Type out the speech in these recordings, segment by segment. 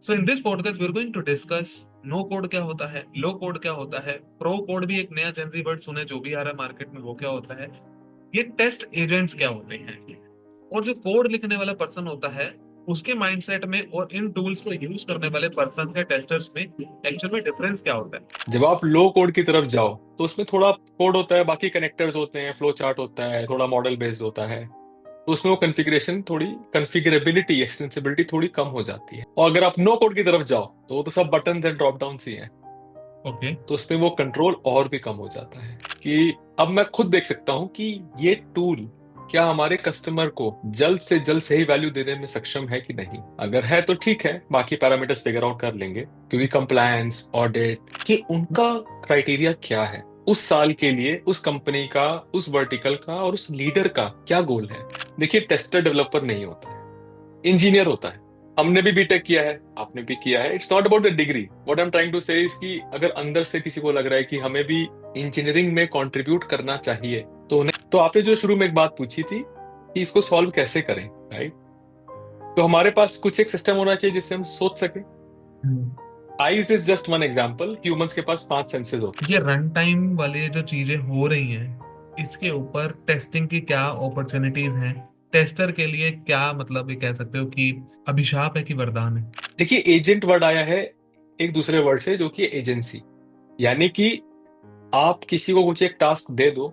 So in this podcast we are going to discuss no code क्या होता है, लो code क्या होता है, प्रो कोड भी एक नया जेंजी वर्ड सुने जो भी आ रहा है मार्केट में वो क्या होता है, ये टेस्ट एजेंट्स क्या होते हैं, और जो कोड लिखने वाला पर्सन होता है उसके माइंडसेट में और इन टूल्स को यूज करने वाले पर्सन या टेस्टर्स में एक्चुअल में डिफरेंस क्या होता है। जब आप लो कोड की तरफ जाओ तो उसमें थोड़ा कोड होता है, बाकी कनेक्टर्स होते हैं, फ्लो चार्ट होता है, थोड़ा मॉडल बेस्ड होता है। तो उसमें वो कॉन्फ़िगरेशन थोड़ी कॉन्फ़िगरेबिलिटी एक्सटेंसिबिलिटी थोड़ी कम हो जाती है। और अगर आप नो कोड की तरफ जाओ तो वो तो सब बटन्स एंड ड्रॉप डाउन ही हैं। ओके। तो उसमें वो कंट्रोल और भी कम हो जाता है कि अब मैं खुद देख सकता हूँ कि ये टूल क्या हमारे कस्टमर को जल्द से जल्द सही वैल्यू देने में सक्षम है कि नहीं। अगर है तो ठीक है, बाकी पैरामीटर्स फिगर आउट कर लेंगे, क्योंकि कंप्लायंस ऑडिट कि उनका क्राइटेरिया क्या है उस साल के लिए, उस कंपनी का, उस वर्टिकल का और उस लीडर का क्या गोल है। देखिए, टेस्टर डेवलपर नहीं होता है, इंजीनियर होता है। हमने भी बीटेक किया है, आपने भी किया है। It's not about the degree. What I am trying to say is कि अगर अंदर से किसी को लग रहा है कि हमें भी इंजीनियरिंग में कंट्रीब्यूट करना चाहिए तो उन्हें, तो आपने जो शुरू में एक बात पूछी थी कि इसको सॉल्व कैसे करें, राइट? तो हमारे पास कुछ एक सिस्टम होना चाहिए जिससे हम सोच सकें। Eyes is just one example. Humans के पास 5 सेंसेस होते ये रन टाइम वाली जो चीजें हो रही हैं इसके ऊपर टेस्टिंग की क्या अपॉर्चुनिटीज हैं, टेस्टर के लिए क्या मतलब ये कह सकते हो कि अभिशाप है कि वरदान है। हैं। देखिए, एजेंट वर्ड आया है एक दूसरे वर्ड से, जो कि एजेंसी। यानी कि आप किसी को कुछ एक टास्क दे दो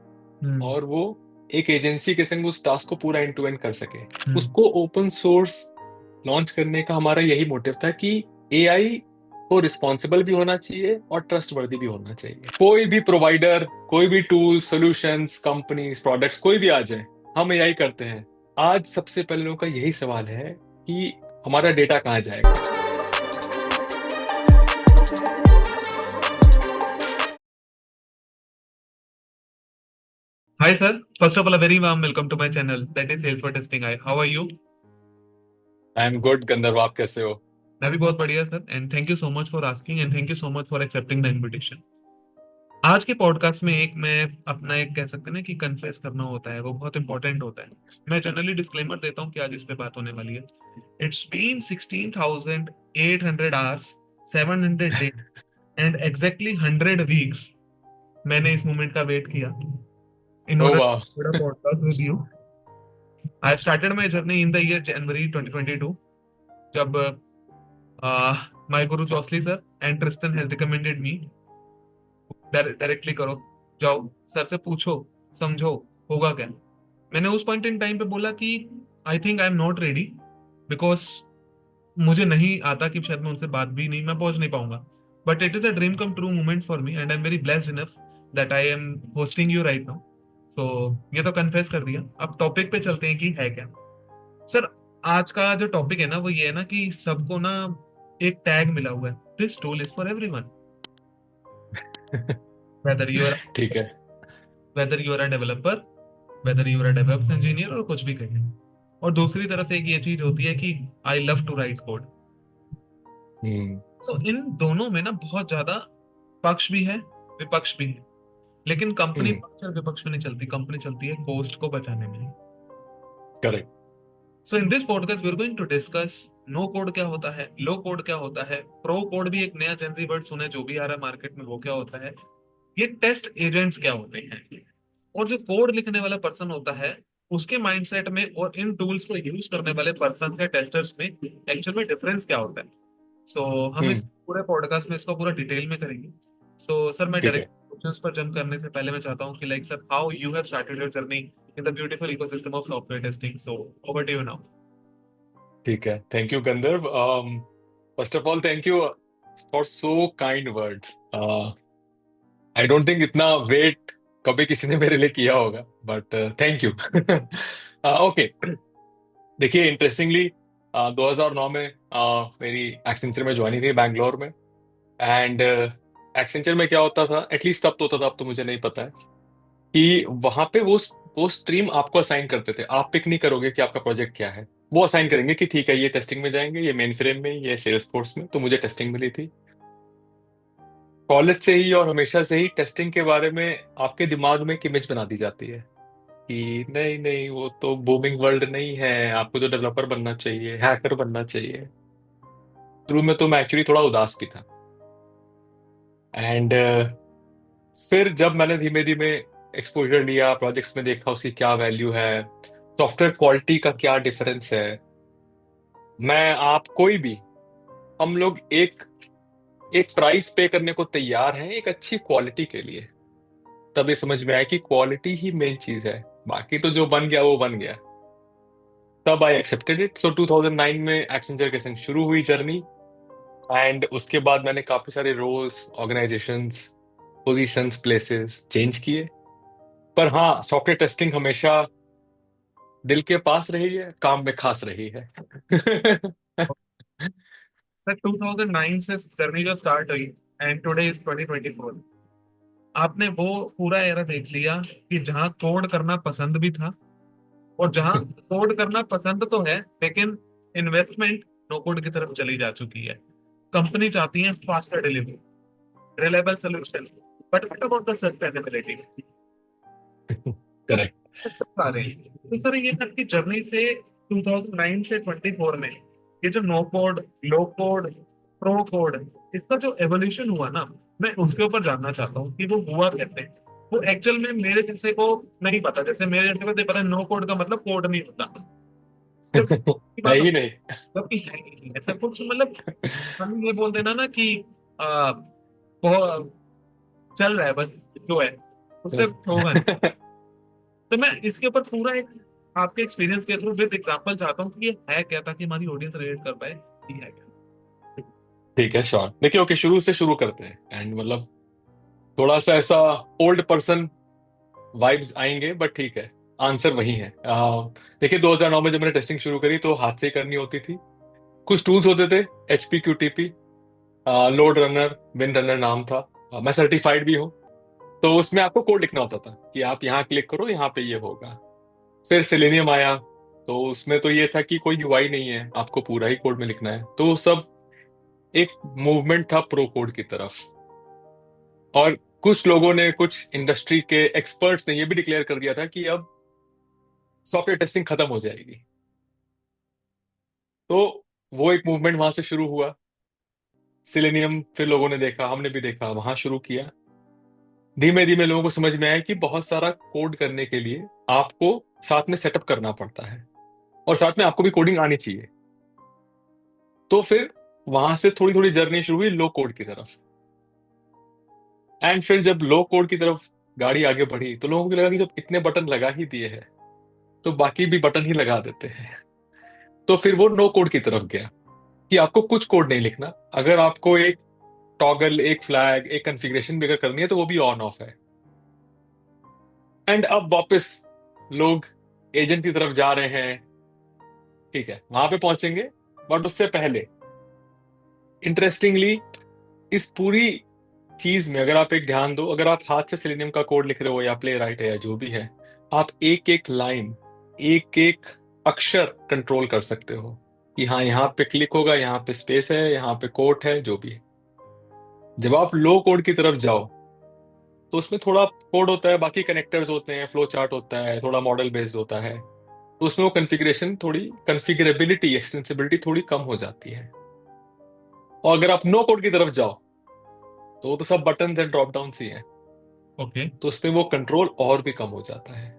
हम्म। और वो एक एजेंसी के संग उस टास्क को पूरा एंड टू एंड कर सके। हम्म। उसको ओपन सोर्स लॉन्च करने का हमारा यही मोटिव था कि एआई को रिस्पॉन्सिबल भी होना चाहिए और ट्रस्टवर्दी भी होना चाहिए। कोई भी प्रोवाइडर, कोई भी टूल, सॉल्यूशंस, कंपनीज, प्रोडक्ट्स कोई भी आ जाए, हम एआई करते हैं। आज सबसे पहले लोगों का यही सवाल है कि हमारा डेटा कहाँ जाएगा। Hi sir, first of all a very warm welcome to my channel that is sales for testing. I how are you? I am good Gandharv, आप कैसे हो? मैं भी बहुत बढ़िया sir, and thank you so much for asking and thank you so much for accepting the invitation. आज के podcast में एक मैं अपना एक कह सकते हैं ना कि कन्फेस करना होता है, वो बहुत इंपॉर्टेंट होता है। मैं जनरली डिस्क्लेमर देता हूँ कि आज इस पे बात होने वाली है। It's been 16,800 hours, 700 day and exactly 100 weeks मैंने इस मोमेंट का वेट किया इन ओ ऑर्डर वाह। To podcast with you. I started my journey in the year January 2022 जब माय गुरु चौसली sir and Tristan has recommended me directly करो, जाओ sir से पूछो, समझो होगा क्या। मैंने उस पॉइंट इन टाइम पे बोला कि I think I am not ready, because मुझे नहीं आता कि शायद मैं उनसे बात भी नहीं, मैं पहुंच नहीं पाऊंगा। But it is a dream come true moment for me and I am very blessed enough that I am hosting you right now. So ये तो कन्फेस कर दिया, अब टॉपिक पे चलते हैं कि है क्या। सर, आज का जो टॉपिक है ना वो ये है ना कि सबको ना एक टैग मिला हुआ है, this tool is for everyone, whether you are ठीक है। Whether you are a developer, whether you are a DevOps engineer और कुछ भी कहें। और दूसरी तरफ एक ये चीज होती है कि I love to write code. Hmm. So इन दोनों में ना बहुत ज्यादा पक्ष भी है, विपक्ष भी है। लेकिन कंपनी हम्म। पक्ष और विपक्ष में नहीं चलती, कंपनी चलती है कोस्ट को बचाने में। Correct. So in this podcast we are going to discuss no code क्या होता है, लो कोड क्या होता है, प्रो कोड भी एक नया जेंजी वर्ड सुने जो भी आ रहा है मार्केट में वो क्या होता है, ये टेस्ट एजेंट्स क्या होते हैं, और जो कोड लिखने वाला पर्सन होता है उसके माइंडसेट में और इन टूल्स को यूज करने वाले पर्सन या टेस्टर्स में एक्चुअल में डिफरेंस क्या होता है। सो हम इस हम्म। पूरे पॉडकास्ट में इसको पूरा डिटेल में करेंगे। सो सर, मैं ठीक डायरेक्ट है। क्वेश्चंस पर जंप करने से पहले मैं चाहता हूँ कि like sir, how you have started your journey in the beautiful ecosystem of software testing. So over to you now. ठीक है, thank you Gandharv. First of all thank you for so kind words. I don't think इतना weight कभी किसी ने मेरे लिए किया होगा, बट थैंक यू। ओके। देखिए, इंटरेस्टिंगली 2009 में मेरी एक्सेंचर में ज्वाइनिंग थी बैंगलोर में। एंड एक्सेंचर में क्या होता था, एटलीस्ट तब तो होता था, अब तो मुझे नहीं पता है, कि वहां पे वो स्ट्रीम आपको असाइन करते थे। आप पिक नहीं करोगे कि आपका प्रोजेक्ट क्या है, वो असाइन करेंगे कि ठीक है ये टेस्टिंग में जाएंगे, ये मेन फ्रेम में, ये सेल्स फोर्स में। तो मुझे टेस्टिंग मिली थी कॉलेज से ही, और हमेशा से ही टेस्टिंग के बारे में आपके दिमाग में एक इमेज बना दी जाती है कि नहीं नहीं, वो तो बूमिंग वर्ल्ड नहीं है, आपको तो डेवलपर बनना चाहिए, हैकर बनना चाहिए। शुरू में तो मैं एक्चुअली थोड़ा उदास भी था। एंड फिर जब मैंने धीमे धीमे एक्सपोजर लिया, प्रोजेक्ट्स में देखा उसकी क्या वैल्यू है, सॉफ्टवेयर क्वालिटी का क्या डिफरेंस है, मैं आप कोई भी, हम लोग एक एक प्राइस पे करने को तैयार हैं एक अच्छी क्वालिटी के लिए। तब ये समझ में आया कि क्वालिटी ही मेन चीज है, बाकी तो जो बन गया वो बन गया। तब आई एक्सेप्टेड इट। सो 2009 में एक्सेंचर के संग शुरू हुई जर्नी। एंड उसके बाद मैंने काफी सारे roles, organisations, positions, places change किए। पर हाँ, सॉफ्टवेयर टेस्टिंग हमेशा दिल के पास रही है, काम में खास रही है। सर 2009 से जर्नी जो स्टार्ट हुई एंड टुडे इज 2024, आपने वो पूरा एरा देख लिया कि जहां कोड करना पसंद भी था, और जहां कोड करना पसंद तो है लेकिन इन्वेस्टमेंट नो कोड की तरफ चली जा चुकी है। कंपनी चाहती है faster delivery, reliable solution, but what about the sustainability? Correct. सारे तो सर ये आपकी जर्नी से 2009 से 24 में ये जो no code, low code, pro code, इसका जो एवोल्यूशन हुआ ना, मैं उसके ऊपर जानना चाहता हूँ कि वो हुआ कैसे। वो एक्चुअल में मेरे जैसे को नहीं पता, जैसे मेरे जैसे को नहीं पता नो कोड का मतलब कोड नहीं होता, जब की है बात ही नहीं। जबकि है ही नहीं ऐसा कुछ, मतलब हम ये बोल देना ना कि आ, वो चल रहा है बस जो है, उससे कुछ होगा नहीं। तो मैं इसके ऊपर पूरा एक आपके एक्सपीरियंस के थ्रू विद एग्जांपल चाहता हूँ कि ये है क्या, ताकि हमारी ऑडियंस रिलेट कर पाए कि है क्या। ठीक है, श्योर। देखिए, ओके, शुरू से शुरू करते हैं। एंड मतलब थोड़ा सा ऐसा ओल्ड पर्सन वाइब्स आएंगे, बट ठीक है, आंसर वही है। देखिए, 2009 में जब मैंने टेस्टिंग शुरू करी तो हाथ से ही करनी होती थी। कुछ टूल्स होते थे, HP QTP, load runner, win runner नाम था। मैं सर्टिफाइड भी हूँ। तो उसमें आपको कोड लिखना होता था कि आप यहाँ क्लिक करो, यहाँ पे ये होगा। फिर सेलेनियम आया। तो उसमें तो ये था कि कोई यूआई नहीं है, आपको पूरा ही कोड में लिखना है। तो सब एक मूवमेंट था प्रो कोड की तरफ। और कुछ लोगों ने, कुछ इंडस्ट्री के एक्सपर्ट्स ने ये भी डिक्लेयर कर दिया था कि अब सॉफ्टवेयर टेस्टिंग खत्म हो जाएगी। तो वो एक मूवमेंट वहां से शुरू हुआ। सिलेनियम फिर लोगों ने देखा, हमने भी देखा, वहां शुरू किया। धीमे धीमे लोगों को समझ में आया कि बहुत सारा कोड करने के लिए आपको साथ में सेटअप करना पड़ता है, और साथ में आपको भी कोडिंग आनी चाहिए। तो फिर वहां से थोड़ी थोड़ी जर्नी शुरू हुई लो कोड की तरफ। एंड फिर जब लो कोड की तरफ गाड़ी आगे बढ़ी तो लोगों को लगा कि जब इतने बटन लगा ही दिए हैं तो बाकी भी बटन ही लगा देते हैं। तो फिर वो नो कोड की तरफ गया कि आपको कुछ कोड नहीं लिखना। अगर आपको एक टॉगल, एक फ्लैग, एक कॉन्फ़िगरेशन भी अगर करनी है तो वो भी ऑन ऑफ है। एंड अब वापस लोग एजेंट की तरफ जा रहे हैं। ठीक है, वहां पे पहुंचेंगे। बट उससे पहले इंटरेस्टिंगली, इस पूरी चीज में अगर आप एक ध्यान दो, अगर आप हाथ से सेलेनियम का कोड लिख रहे हो या प्ले राइट है या जो भी है, आप एक एक लाइन, एक एक अक्षर कंट्रोल कर सकते हो कि हाँ, यहाँ पे क्लिक होगा, यहाँ पे स्पेस है, यहाँ पे कोट है, जो भी है। जब आप लो कोड की तरफ जाओ तो उसमें थोड़ा कोड होता है, बाकी कनेक्टर्स होते हैं, फ्लो चार्ट होता है, थोड़ा मॉडल बेस्ड होता है। तो उसमें वो कॉन्फ़िगरेशन, थोड़ी कॉन्फ़िगरेबिलिटी, एक्सटेंसिबिलिटी थोड़ी कम हो जाती है। और अगर आप नो कोड की तरफ जाओ तो वो तो सब बटन एंड ड्रॉप डाउन ही है। ओके। तो उसमें वो कंट्रोल और भी कम हो जाता है।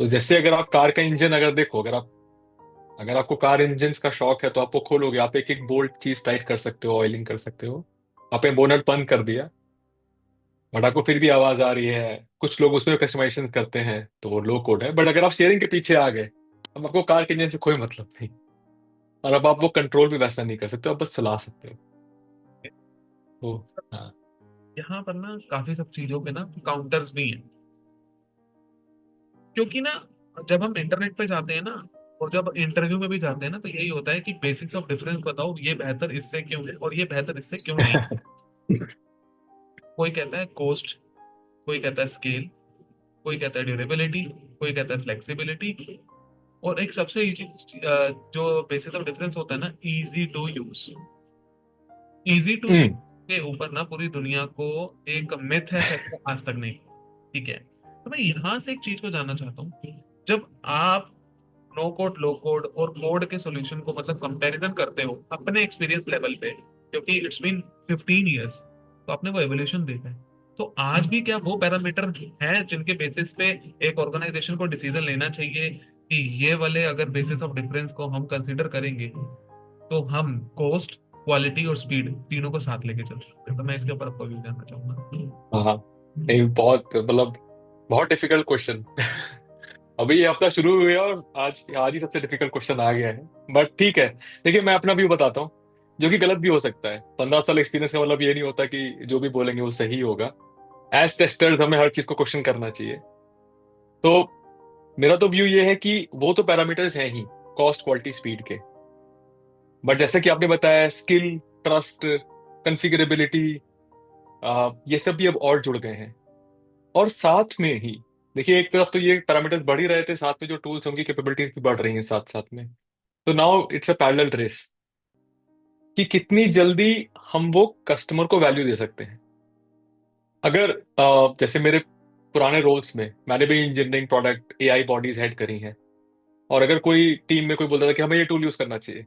तो जैसे अगर आप कार का इंजन अगर देखो, अगर आपको कार इंजन का शौक है तो आप वो खोलोगे, आप एक एक बोल्ट चीज टाइट कर सकते हो, ऑयलिंग कर सकते हो। आपने बोनट बंद कर दिया बट आपको फिर भी आवाज आ रही है। कुछ लोग उसमें कस्टमाइजेशन करते हैं तो वो लो कोड है। बट अगर आप शेयरिंग के पीछे आ गए, अब आपको कार के इंजन से कोई मतलब नहीं। और अब आप वो कंट्रोल भी वैसा नहीं कर सकते, आप बस चला सकते हो। तो हाँ। यहाँ पर ना काफी सब चीजों के ना काउंटर्स भी हैं, क्योंकि ना जब हम इंटरनेट पे जाते हैं ना, और जब इंटरव्यू में भी जाते हैं ना, तो यही होता है कि बेसिक्स ऑफ डिफरेंस बताओ, ये बेहतर इससे क्यों है और ये बेहतर इससे क्यों नहीं। कोई कहता है कॉस्ट, कोई कहता है स्केल, कोई कहता है ड्यूरेबिलिटी, कोई कहता है फ्लेक्सिबिलिटी, और एक सबसे इजी जो बेसिस ऑफ डिफरेंस होता है ना, easy to use. Easy to use hmm. के ऊपर ना पूरी दुनिया को एक मिथ है फैसला आज तक नहीं। ठीक है, तो मैं यहाँ से एक चीज को जानना चाहता हूँ। जब आप नो कोड, लो कोड और कोड के सॉल्यूशन को मतलब कंपैरिजन करते हो अपने एक्सपीरियंस लेवल पे, क्योंकि इट्स बीन 15 इयर्स, तो आपने वो एवोल्यूशन देखा है। तो आज भी क्या वो पैरामीटर हैं जिनके बेसिस पे एक ऑर्गेनाइजेशन को डिसीजन लेना चाहिए कि ये वाले अगर बेसिस ऑफ डिफरेंस को हम कंसीडर करेंगे तो हम कॉस्ट, क्वालिटी और स्पीड तीनों को साथ लेके चल सकते हैं। तो मैं इसके ऊपर आपको व्यू जानना चाहूंगा। हाँ, नहीं बहुत मतलब बहुत डिफिकल्ट क्वेश्चन। अभी ये हफ्ता शुरू हुआ है और आज आज ही सबसे डिफिकल्ट क्वेश्चन आ गया है। बट ठीक है, देखिए मैं अपना व्यू बताता हूँ, जो कि गलत भी हो सकता है। 15 साल एक्सपीरियंस का मतलब ये नहीं होता कि जो भी बोलेंगे वो सही होगा। एज टेस्टर्स हमें हर चीज को क्वेश्चन करना चाहिए। तो मेरा तो व्यू ये है कि वो तो पैरामीटर्स हैं ही, कॉस्ट, क्वालिटी, स्पीड के। बट जैसे कि आपने बताया, स्किल, ट्रस्ट, कॉन्फ़िगरेबिलिटी, ये सब भी अब और जुड़ गए हैं। और साथ में ही देखिए, एक तरफ तो ये पैरामीटर्स बढ़ ही रहे थे, साथ में जो टूल्स, उनकी कैपेबिलिटीज भी बढ़ रही हैं साथ साथ में। तो now it's a parallel race कि कितनी जल्दी हम वो कस्टमर को वैल्यू दे सकते हैं। अगर जैसे मेरे पुराने रोल्स में मैंने भी engineering, product, AI bodies head करी हैं, और अगर कोई टीम में कोई बोल रहा था कि हमें ये टूल यूज करना चाहिए,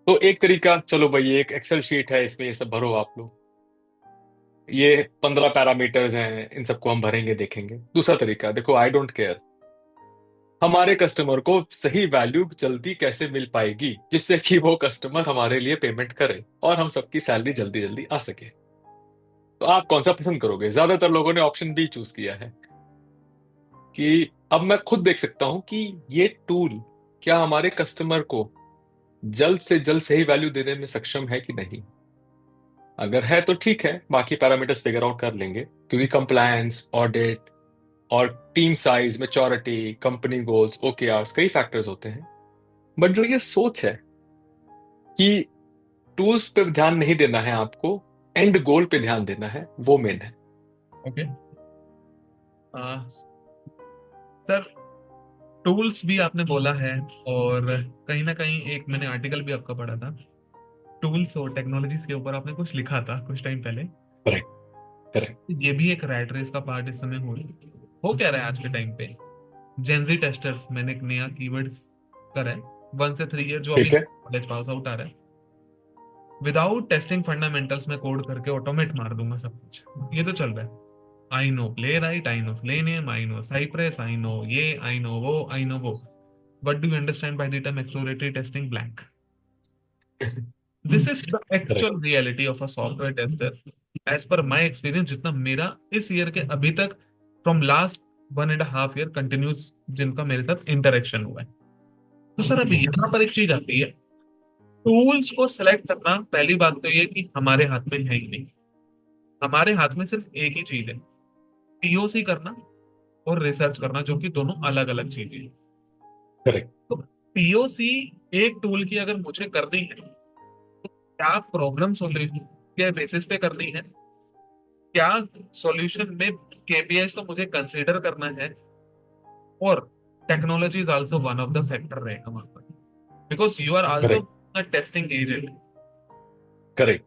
तो एक तरीका, चलो भाई ये एक एक्सेल शीट है, इसमें ये सब भरो आप लोग, ये 15 पैरामीटर्स हैं, इन सबको हम भरेंगे, देखेंगे। दूसरा तरीका, देखो आई डोंट केयर, हमारे कस्टमर को सही वैल्यू जल्दी कैसे मिल पाएगी जिससे कि वो कस्टमर हमारे लिए पेमेंट करे और हम सबकी सैलरी जल्दी जल्दी आ सके। तो आप कौन सा पसंद करोगे? ज्यादातर लोगों ने ऑप्शन बी चूज किया है कि अब मैं खुद देख सकता हूं कि ये टूल क्या हमारे कस्टमर को जल्द से जल्द सही वैल्यू देने में सक्षम है कि नहीं। अगर है तो ठीक है, बाकी पैरामीटर्स फिगर आउट कर लेंगे, क्योंकि कंप्लायंस, ऑडिट और team size, maturity, company goals, OKRs, कई फैक्टर्स होते हैं। बट जो ये सोच है कि टूल्स पे ध्यान नहीं देना है आपको, एंड गोल पे ध्यान देना है, वो मेन है। ओके सर, टूल्स भी आपने बोला है, और कहीं ना कहीं एक मैंने आर्टिकल भी आपका पढ़ा था टूल्स और टेक्नोलॉजीज के ऊपर, आपने कुछ लिखा था कुछ टाइम पहले। Correct, correct. ये भी एक रैट रेस का पार्ट इस समय हो क्या रहा है आज के टाइम पे। जेंजी टेस्टर्स मैंने एक नया कीवर्ड करा है, 1 से 3 ईयर जो अभी ठीक है। कॉलेज पास आउट आ रहा है, विदाउट टेस्टिंग फंडामेंटल्स में कोड करके ऑटोमेट मार दूंगा सब कुछ। ये तो चल रहा है। I know Playwright, I know Selenium, I know Cypress, I know ये, आई नो वो, आई नो वो। What do you understand by the term exploratory testing blank? This is the correct. Actual reality of a software tester as per my experience, जितना मेरा इस year के अभी तक, from last 1.5 year continuous जिनका मेरे साथ इंटरेक्शन हुआ है। तो सर अभी यहाँ पर एक चीज आती है, टूल्स को सिलेक्ट करना। पहली बात तो ये कि हमारे हाथ में है ही नहीं। हमारे हाथ में सिर्फ एक ही चीज है, पीओसी करना और रिसर्च करना, जो कि दोनों अलग अलग चीजें हैं। करेक्ट। तो पीओसी एक टूल की अगर मुझे करनी है, तो क्या प्रॉब्लम सॉल्यूशन के बेसिस पे करनी है, क्या सॉल्यूशन में केपीआईज को मुझे कंसीडर करना है, और technology is also one of the factor रहेगा वहां पर, because you are also correct. A testing agent. Correct.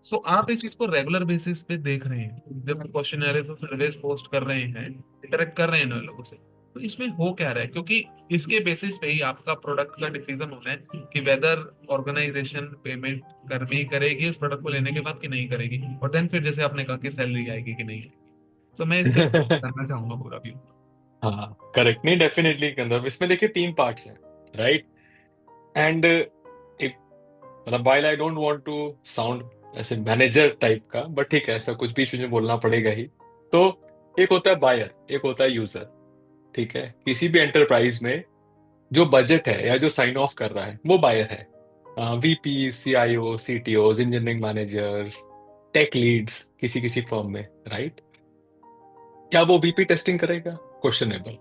So आप इस चीज को रेगुलर बेसिस पे देख रहे हैं, जब क्वेश्चन सर्वेस पोस्ट कर रहे हैं, इंटरेक्ट कर रहे हैं ना लोगों से, तो इसमें हो क्या रहा है? क्योंकि इसके बेसिस पे ही आपका प्रोडक्ट का डिसीजन होना है कि वेदर ऑर्गेनाइजेशन पेमेंट कर भी करेगी उस प्रोडक्ट को लेने के बाद कि नहीं करेगी, और देन फिर जैसे आपने कहा कि सैलरी आएगी कि नहीं। तो मैं इस पे करना चाहूंगा पूरा व्यू। हाँ, करेक्ट। नहीं, डेफिनेटली गंधर्व, इसमें देखिए 3 पार्ट्स हैं, राइट। एंड एक, मतलब while I don't want to sound ऐसे मैनेजर टाइप का, बट ठीक है, ऐसा कुछ बीच बीच में बोलना पड़ेगा ही। तो एक होता है बायर, एक होता है यूजर। ठीक है, किसी भी एंटरप्राइज में जो बजट है या जो साइन ऑफ कर रहा है वो बायर है। VP, CIO, CTO, engineering managers, tech leads किसी किसी फर्म में, राइट। क्या वो वीपी टेस्टिंग करेगा? क्वेश्चनेबल।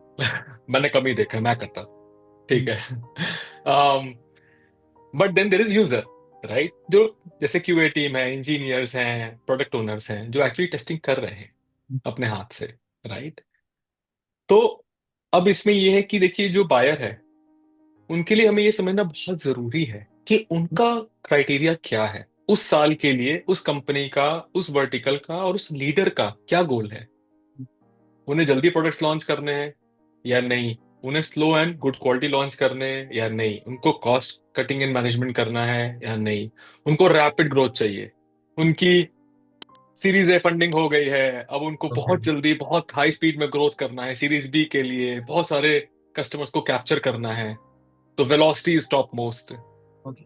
मैंने कम ही देखा है, मैं करता। ठीक है। But then there is user, right, जो जैसे क्यूए टीम है, इंजीनियर्स हैं, प्रोडक्ट ओनर्स हैं, जो एक्चुअली टेस्टिंग कर रहे हैं अपने हाथ से, राइट। तो अब इसमें ये है कि देखिए, जो बायर है उनके लिए हमें ये समझना बहुत जरूरी है कि उनका क्राइटेरिया क्या है उस साल के लिए, उस कंपनी का, उस वर्टिकल का और उस लीडर का क्या गोल है। उन्हें जल्दी प्रोडक्ट्स लॉन्च करने हैं या नहीं? उन्हें slow and good quality launch करने या नहीं, उनको कॉस्ट कटिंग एंड मैनेजमेंट करना है या नहीं, उनको रैपिड ग्रोथ चाहिए, उनकी सीरीज ए फंडिंग हो गई है, अब उनको ओके। बहुत जल्दी बहुत हाई स्पीड में ग्रोथ करना है, सीरीज बी के लिए बहुत सारे कस्टमर्स को कैप्चर करना है, तो velocity is top most. Okay.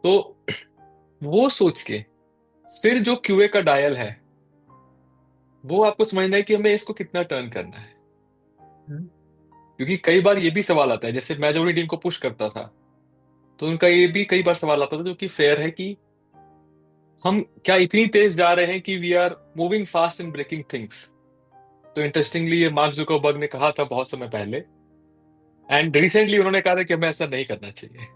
तो वो सोच के फिर जो क्यूए का डायल है, वो आपको समझना है कि हमें इसको कितना टर्न करना है। हम्म। क्योंकि कई बार ये भी सवाल आता है, जैसे मैं जब अपनी टीम को पुश करता था, तो उनका ये भी कई बार सवाल आता था जो कि फेयर है, कि हम क्या इतनी तेज जा रहे हैं कि we are moving fast and breaking things. तो इंटरेस्टिंगली ये मार्क जुकरबर्ग ने कहा था बहुत समय पहले, एंड रिसेंटली उन्होंने कहा था कि हमें ऐसा नहीं करना चाहिए।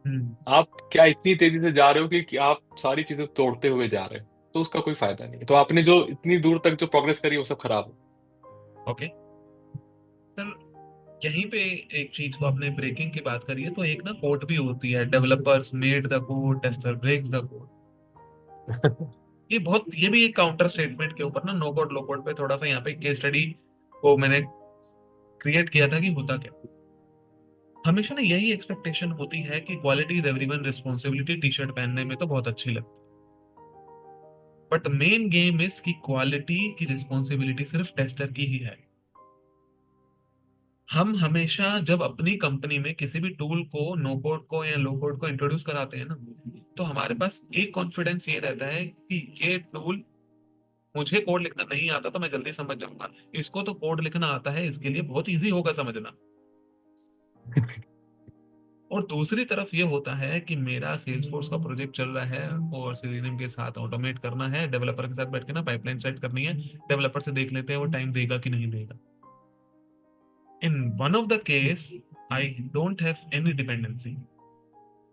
हम्म। आप क्या इतनी तेजी से जा रहे हो कि आप सारी चीजें तोड़ते हुए जा रहे हो, तो उसका कोई फायदा नहीं। तो आपने जो इतनी दूर तक जो प्रोग्रेस करी वो सब खराब हो। ओके सर, यहीं पे एक चीज को आपने ब्रेकिंग की बात करी है, तो एक ना कोट भी होती है, developers made the code, tester breaks the code. ये भी एक काउंटर स्टेटमेंट के ऊपर ना, नो कोड लो कोड पे थोड़ा सा यहाँ पे केस स्टडी को मैंने क्रिएट किया था कि होता क्या। हमेशा ना यही एक्सपेक्टेशन होती है कि quality is everyone responsibility, T shirt पहनने में तो बहुत अच्छी लगती है, बट मेन गेम इज कि क्वालिटी की रिस्पॉन्सिबिलिटी सिर्फ टेस्टर की ही है। हम हमेशा जब अपनी कंपनी में किसी भी टूल को, नो कोड को या लो कोड को इंट्रोड्यूस कराते हैं ना, तो हमारे पास एक कॉन्फिडेंस ये रहता है कि ये टूल, मुझे कोड लिखना नहीं आता तो मैं जल्दी समझ जाऊंगा, इसको तो कोड लिखना आता है, इसके लिए बहुत इजी होगा समझना। और दूसरी तरफ ये होता है कि मेरा सेल्सफोर्स का प्रोजेक्ट चल रहा है और सेलेनियम के साथ ऑटोमेट करना है, डेवलपर के साथ बैठ के ना पाइपलाइन सेट करनी है, डेवलपर से देख लेते हैं वो टाइम देगा कि नहीं देगा। In one of the case I don't have any dependency,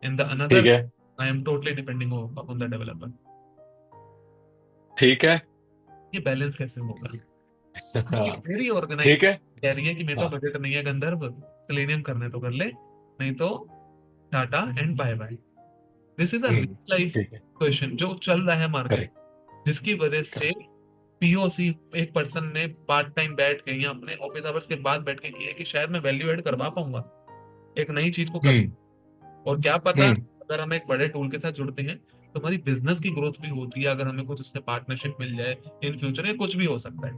in the ठीक अनदर है। I am totally depending upon the developer. ठीक है। ये बैलेंस कैसे होगा? क्योंकि हाँ। मेरी ठीक ऑर्गेनाइजेशन है। कह रही है कि मेरे पास हाँ। बजट नहीं है गंधर्व, सेलेनियम करने तो कर ले, नहीं तो tata and bye bye. This is a real life ठीक है। क्वेश्चन जो चल रहा है मार्केट, करेक्ट। जिसकी वजह से करेक्ट। पीओसी एक पर्सन ने पार्ट टाइम बैठ के या अपने ऑफिस आवर्स के बाद बैठ के किया है कि शायद मैं वैल्यू ऐड करवा पाऊंगा, एक नई चीज को कर। हम्म। और क्या पता, हम्म। अगर हम एक बड़े टूल के साथ जुड़ते हैं तो हमारी बिजनेस की ग्रोथ भी होती है, अगर हमें कुछ उससे पार्टनरशिप मिल जाए इन फ्यूचर, या कुछ भी हो सकता है,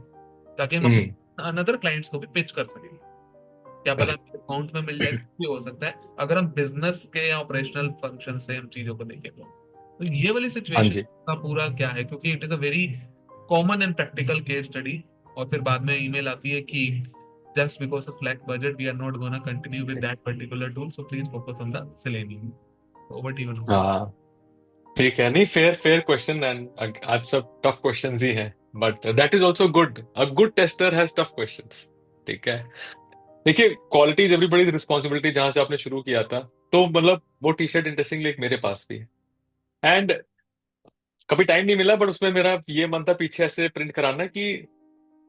ताकि हम हम्म। अपने अनदर क्लाइंट्स को भी पिच कर सकें। क्या पता करेक्ट। अकाउंट में मिल जाए, कुछ भी हो सकता है, अगर हम बिजनेस के या ऑपरेशनल फंक्शन से हम चीजों को देखें तो ये वाली हाँ सिचुएशन जी। का पूरा क्या है, क्योंकि it is a very common and practical case study. और फिर बाद में ईमेल आती है कि just because of lack budget we are not gonna continue with that particular tool, so please focus on the Selenium. Over to you. हाँ। ठीक है, नहीं, फेयर फेयर क्वेश्चन, एंड आज सब टफ क्वेश्चंस ही हैं, but that is also good, a good tester has tough questions. ठीक है। देखिए, क्वालिटी इज एवरीबॉडीज रिस्पॉन्सिबिलिटी, जहां से आपने शुरू किया था, तो मतलब वो टी शर्ट इंटरेस्टिंगली मेरे पास भी है, एंड कभी टाइम नहीं मिला, बट उसमें मेरा ये मन था पीछे ऐसे प्रिंट कराना कि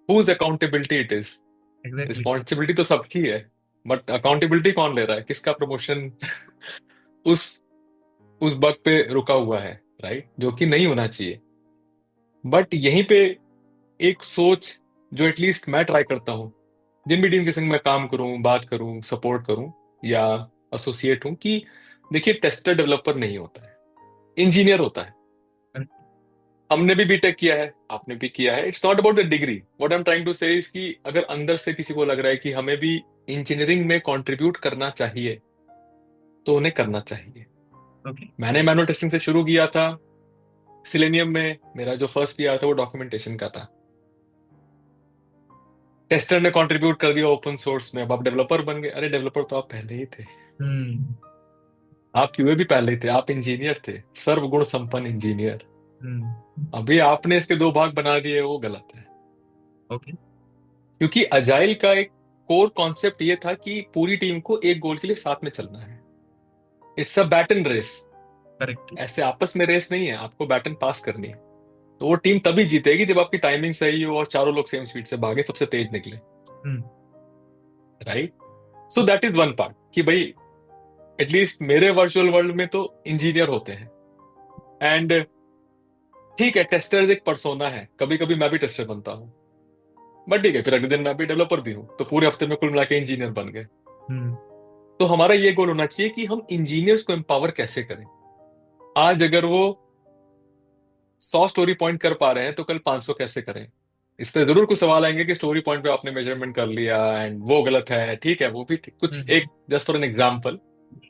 whose accountability it is. Exactly. Responsibility तो सबकी है, बट अकाउंटेबिलिटी कौन ले रहा है, किसका प्रमोशन उस उस बग पे रुका हुआ है, राइट, जो कि नहीं होना चाहिए। बट यहीं पे एक सोच जो एटलीस्ट मैं ट्राई करता हूँ, जिन भी टीम के संग मैं काम करूं, बात करूं, सपोर्ट करूं या एसोसिएट हूं, कि देखिए, टेस्टर डेवलपर नहीं होता है, इंजीनियर होता है। हमने भी बीटेक किया है, आपने भी किया है, it's not about the degree. What I am trying to say is कि अगर अंदर से किसी को लग रहा है कि हमें भी इंजीनियरिंग में कंट्रीब्यूट करना चाहिए, तो उन्हें करना चाहिए। ओके। मैंने मैनुअल टेस्टिंग से शुरू किया था, सिलेनियम में मेरा जो फर्स्ट पीआर था वो डॉक्यूमेंटेशन का था। टेस्टर ने कंट्रीब्यूट कर दिया ओपन सोर्स में, अब आप डेवलपर बन गए। अरे डेवलपर तो आप पहले ही थे, हम्म। आप क्यूए भी पहले ही थे, आप इंजीनियर थे, सर्वगुण संपन्न इंजीनियर। हम्म। अभी आपने इसके दो भाग बना दिए, वो गलत है। ओके। क्योंकि अजाइल का एक कोर कॉन्सेप्ट ये था कि पूरी टीम को एक गोल के लिए साथ में चलना है। It's a baton race. Correct. ऐसे आपस में रेस नहीं है, आपको बैटन पास करनी है। तो वो टीम तभी जीतेगी जब आपकी टाइमिंग सही हो और चारों लोग सेम स्पीड से भागे, सबसे तेज निकले, hmm. Right. So that is one part, कि भाई एटलीस्ट मेरे वर्चुअल वर्ल्ड में तो इंजीनियर होते हैं। एंड ठीक है, टेस्टर्स एक पर्सोना है, कभी कभी मैं भी टेस्टर बनता हूँ, बट ठीक है, फिर अगले दिन मैं भी डेवलपर भी हूँ, तो पूरे हफ्ते में कुल मिला के इंजीनियर बन गए। हम्म। तो हमारा ये गोल होना चाहिए कि हम इंजीनियर्स को एम्पावर कैसे करें। आज अगर वो 100 स्टोरी पॉइंट कर पा रहे हैं, तो कल 500 कैसे करें। इस पे जरूर कुछ सवाल आएंगे कि स्टोरी पॉइंट पे आपने मेजरमेंट कर लिया एंड वो गलत है, ठीक है, वो भी ठीक, कुछ हम्म। एक जस्ट फॉर एन एग्जाम्पल,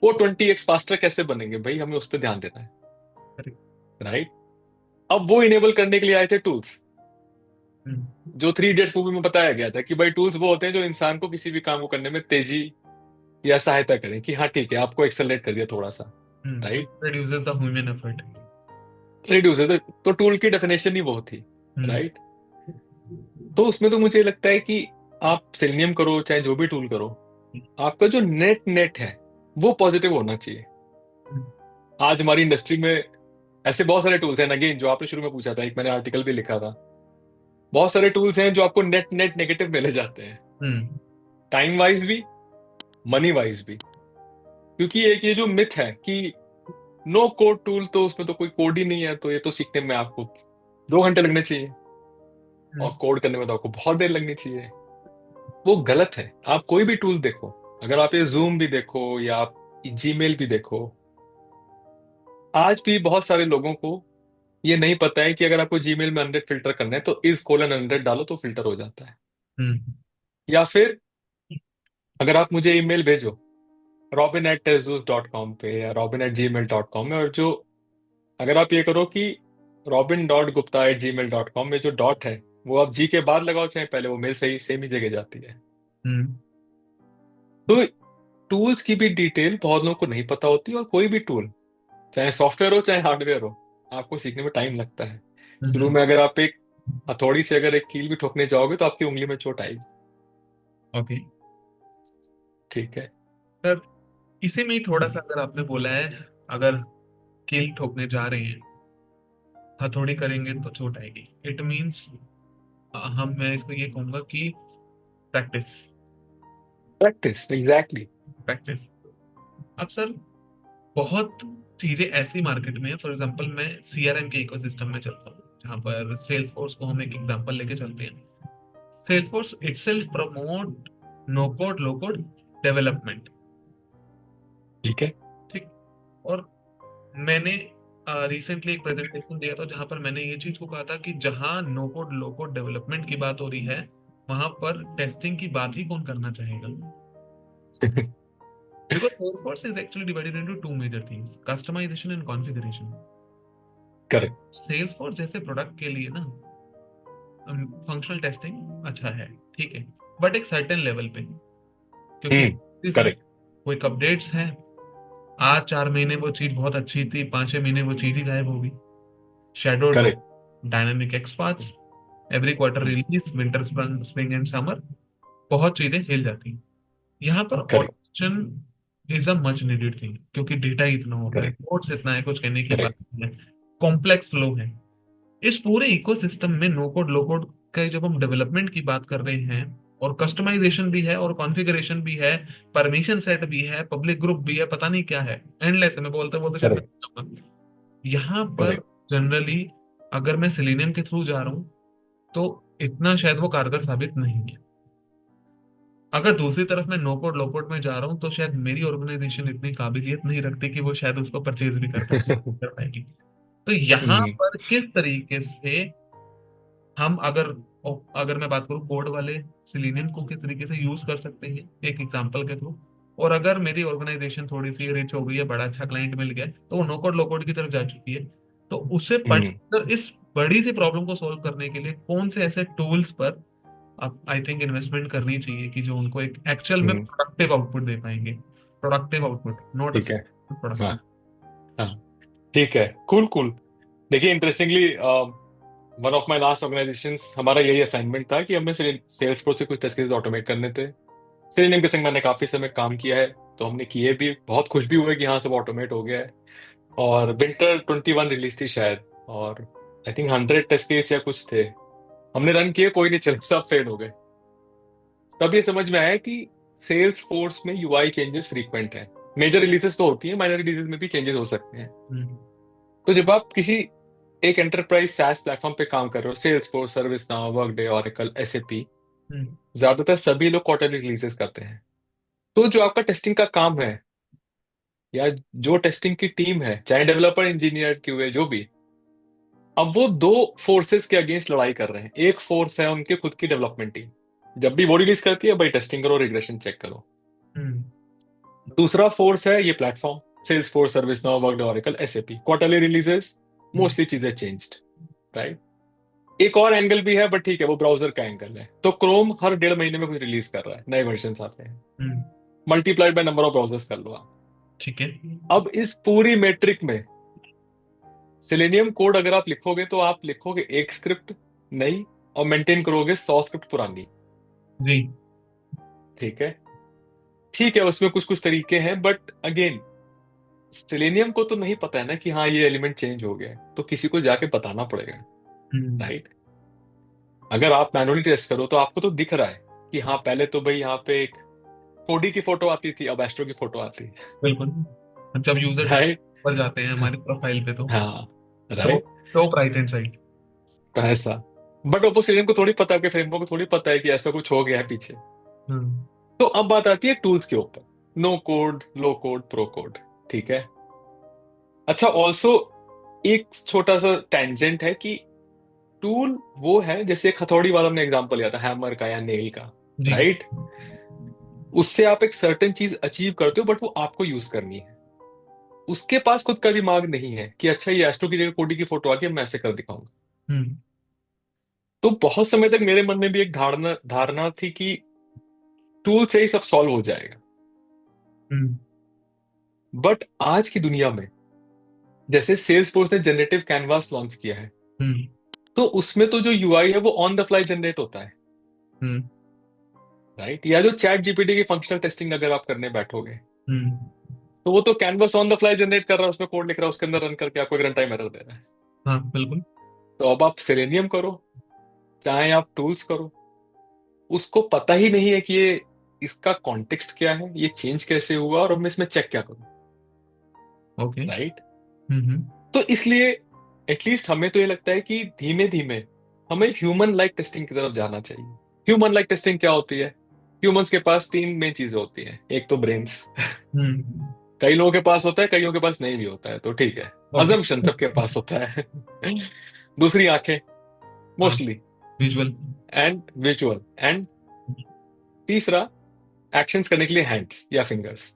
वो 20x फास्टर कैसे बनेंगे भाई, हमें उस पर ध्यान देना है। correct। राइट। अब वो इनेबल करने के लिए आए थे टूल्स, हम्म। जो थ्री इडियट्स मूवी में बताया गया था कि भाई टूल्स वो होते हैं जो इंसान को किसी भी काम को करने में तेजी या सहायता करें, कि हाँ ठीक है, आपको एक्सेलरेट कर दिया थोड़ा सा। Right. reduces the human effort। Reduce है, तो टूल की डेफिनेशन ही वो थी। हम्म। राइट। तो उसमें तो मुझे लगता है कि आप सेलेनियम करो चाहे जो भी टूल करो, आपका जो नेट नेट है वो पॉजिटिव होना चाहिए। आज हमारी इंडस्ट्री में ऐसे बहुत सारे टूल्स हैं, अगेन जो आपने शुरू में पूछा था, एक मैंने आर्टिकल भी लिखा था, बहुत सारे टूल्स हैं जो आपको नेट नेट नेगेटिव मिले जाते हैं, हम्म। टाइम वाइज भी, मनी वाइज भी। क्योंकि एक ये जो मिथ है कि नो कोड टूल, तो उसमें तो कोई कोड ही नहीं है, तो ये तो सीखने में आपको 2 घंटे लगने चाहिए और हम्म। कोड करने में तो आपको बहुत देर लगनी चाहिए। वो गलत है। आप कोई भी टूल देखो, अगर आप ये जूम भी देखो या आप जीमेल भी देखो, आज भी बहुत सारे लोगों को ये नहीं पता है कि अगर आपको जीमेल में 100 फिल्टर करना है तो is:100 डालो तो फिल्टर हो जाता है। हम्म। या फिर अगर आप मुझे ईमेल भेजो robin@tezus.com पे या robin@gmail.com में, और जो अगर आप ये करो कि robin.gupta@gmail.com में जो डॉट है वो आप जी के बाद लगाओ चाहे पहले, वो मेल सही सेम ही जगह जाती है। हम्म। तो टूल्स की भी डिटेल बहुत लोगों को नहीं पता होती, और कोई भी टूल, चाहे सॉफ्टवेयर हो चाहे हार्डवेयर हो, आपको सीखने में टाइम लगता है। शुरू हम्म। में अगर आप एक हथौड़ी से अगर एक कील भी ठोकने जाओगे तो आपकी उंगली में चोट आएगी। ओके ठीक है। सर, इसी में ही थोड़ा सा अगर आपने बोला है, अगर कील ठोकने जा रहे हैं, हथौड़ी करेंगे तो चोट आएगी, इट मीन्स हम मैं इसको ये कहूंगा कि प्रैक्टिस। Practice, exactly. प्रैक्टिस। अब सर, बहुत चीजें ऐसी मार्केट में है, फॉर एग्जांपल मैं सीआरएम के इकोसिस्टम में चलता हूँ, जहां पर सेल्स फोर्स को हम एक एग्जांपल लेके चलते हैं। Salesforce itself promote no code low code development. ठीक है। ठीक। और मैंने रिसेंटली एक प्रेजेंटेशन दिया था जहां पर मैंने ये चीज को कहा था कि जहां no code low code development की बात हो रही है, वहां पर टेस्टिंग की बात ही कौन करना चाहेगा? Because Salesforce is actually divided into two major things: customization and configuration. Correct. Salesforce जैसे प्रोडक्ट के लिए ना, फंक्शनल टेस्टिंग अच्छा है, ठीक है, बट एक सर्टेन लेवल पे। क्योंकि इसमें करेक्ट। क्विक अपडेट्स हैं। आज 4 महीने वो चीज बहुत अच्छी थी, 5 6 महीने वो चीज ही गायब होगी। Shadow DOM, correct. Dynamic XPaths, every quarter release, winter spring spring and summer, बहुत चीजें हिल जाती हैं। यहाँ पर correct. Automation is a much needed thing, क्योंकि डेटा इतना होता है, करेक्ट। रिपोर्ट्स इतना है, कुछ कहने की बात करेक्ट। नहीं है, कॉम्प्लेक्स फ्लो है। इस पूरे इकोसिस्टम में नो कोड लो कोड का जब हम डेवलपमेंट की बात कर रहे हैं, और कस्टमाइजेशन भी है और कॉन्फ़िगरेशन भी है, परमिशन सेट भी है, पब्लिक ग्रुप भी है, पता नहीं क्या है, एंडलेस है। मैं बोलते बोलते शायद मैं करेक्ट। थक जाऊंगा। यहाँ पर करेक्ट। जनरली अगर मैं सिलेनियम के थ्रू जा रहा हूँ, तो इतना शायद वो कारगर साबित नहीं है। अगर दूसरी तरफ मैं नो कोड लो कोड में जा रहा हूँ, तो शायद मेरी ऑर्गेनाइजेशन इतनी काबिलियत नहीं रखती कि वो शायद उसको परचेज भी कर पाएगी। तो यहाँ हम्म। पर किस तरीके से हम, अगर मैं बात करूँ कोड वाले सिलेनियम को किस तरीके से यूज कर सकते हैं एक एग्जांपल के थ्रू, और अगर मेरी ऑर्गेनाइजेशन थोड़ी सी रिच हो गई है, बड़ा अच्छा क्लाइंट मिल गया है, तो वो नो कोड लो कोड की तरफ जा चुकी है, तो उसे हम्म। पर्टिकुलर इस बड़ी सी प्रॉब्लम को सॉल्व करने के लिए कौन से ऐसे टूल्स पर आप आई थिंक इन्वेस्टमेंट करनी चाहिए कि जो उनको एक एक्चुअल में हम्म। प्रोडक्टिव आउटपुट दे पाएंगे? प्रोडक्टिव आउटपुट, नॉट अ ठीक है। हाँ। प्रोडक्टिव। हाँ। ठीक है। Cool cool. देखिए, interestingly one of my last organisations, हमारा यही असाइनमेंट था कि हमें सेल्स प्रो से कुछ टेस्ट केसेस ऑटोमेट करने थे। सेलेनियम के संग मैंने काफी समय काम किया है, तो हमने किए भी, बहुत खुश भी हुए कि हाँ सब ऑटोमेट हो गया है। और विंटर 21 रिलीज थी शायद, और आई थिंक 100 टेस्ट केस या कुछ थे, हमने रन किए, कोई नहीं चले, सब फेल हो गए। तब ये समझ में आया कि सेल्स फोर्स में यूआई चेंजेस फ्रीक्वेंट है। मेजर रिलीजेस तो होती है, माइनर रिलीजेस में भी चेंजेस हो सकते हैं। हम्म। तो जब आप किसी एक एंटरप्राइज SaaS प्लेटफॉर्म पे काम कर रहे हो, Salesforce, ServiceNow, Workday, Oracle, SAP, hmm. ज्यादातर सभी लोग क्वार्टरली रिलीजेस करते हैं। तो जो आपका टेस्टिंग का काम है, या जो टेस्टिंग की टीम है, चाहे डेवलपर, इंजीनियर, क्यूए, जो भी, अब वो दो फोर्सेस के अगेंस्ट लड़ाई कर रहे हैं। एक फोर्स है उनके खुद की डेवलपमेंट टीम, जब भी वो रिलीज करती है भाई टेस्टिंग करो, रिग्रेशन चेक करो। हम्म। दूसरा फोर्स है ये platform, Salesforce, ServiceNow, Workday, Oracle, SAP, quarterly releases, hmm. Mostly चीजें चेंज्ड, राइट। एक और एंगल भी है, बट ठीक है, वो ब्राउजर का एंगल है। तो क्रोम हर 1.5 महीने में कुछ रिलीज कर रहा है, नए वर्जन आते हैं, hmm. Multiplied by number of browsers कर लो आप। ठीक है। अब इस पूरी मेट्रिक में सिलेनियम कोड अगर आप लिखोगे तो आप लिखोगे एक स्क्रिप्ट नई, और मेंटेन करोगे 100 स्क्रिप्ट पुरानी। जी। ठीक है, ठीक है, उसमें कुछ कुछ तरीके हैं, बट अगेन सिलेनियम को तो नहीं पता है ना कि हाँ ये एलिमेंट चेंज हो गया है, तो किसी को जाके बताना पड़ेगा, हम्म। राइट। अगर आप मैनुअली टेस्ट करो तो आपको तो दिख रहा है कि हाँ पहले तो भाई यहाँ पे एक कोडी की फोटो आती थी, अब एस्ट्रो की फोटो आती है, बिल्कुल, जब यूजर राइट। पर जाते हैं हमारी प्रोफाइल पे तो हाँ, top right, top right hand side. ऐसा। बट ओप्पो सिलेनियम को थोड़ी पता है कि फ्रेमवर्क को थोड़ी पता है कि ऐसा कुछ हो गया है पीछे। हम्म। तो अब बात आती है टूल्स के ऊपर, no code, low code, pro code, ठीक है। अच्छा, ऑल्सो एक छोटा सा टेंजेंट है कि टूल वो है जैसे एक हथौड़ी वाला हमने एग्जांपल लिया था, हैमर का या नेल का, जी। राइट। उससे आप एक सर्टेन चीज अचीव करते हो, बट वो आपको यूज करनी है। उसके पास खुद का दिमाग नहीं है कि अच्छा ये एस्ट्रो की जगह कोडी की फोटो आके मैं ऐसे कर दिखाऊंगा। हम्म। तो बहुत समय तक मेरे मन में भी एक धारणा धारणा थी कि टूल से ही सब सॉल्व हो जाएगा। हम्म। बट आज की दुनिया में जैसे सेल्स फोर्स ने जनरेटिव कैनवास लॉन्च किया है, हम्म। तो उसमें तो जो यूआई है वो ऑन द फ्लाई जनरेट होता है, हम्म। राइट। या जो चैट जीपीटी की फंक्शनल टेस्टिंग अगर आप करने बैठोगे, हम्म। तो वो तो canvas on the fly generate कर रहा है, उसमें कोड लिख रहा है, उसके अंदर रन करके आपको एक रन टाइम एरर दे रहा है। हाँ बिल्कुल। तो अब आप सेलेनियम करो, चाहे आप टूल्स करो, उसको पता ही नहीं है कि ये इसका कॉन्टेक्स्ट क्या है, ये चेंज कैसे हुआ, और अब मैं इसमें चेक क्या करूं, ओके। राइट। हम्म। तो इसलिए एटलीस्ट हमें तो ये लगता है कि धीमे धीमे हमें ह्यूमन लाइक टेस्टिंग की तरफ जाना चाहिए। ह्यूमन लाइक टेस्टिंग क्या होती है? ह्यूमंस के पास तीन मेन चीजें होती हैं। एक तो ब्रेन्स, हम्म। कई लोगों के पास होता है, कईयों के पास नहीं भी होता है, तो ठीक है, ओके। अजम्पशन सबके पास होता है। दूसरी आंखें, हाँ। Mostly, visual. And visual, and तीसरा एक्शंस करने के लिए हैंड्स या फिंगर्स,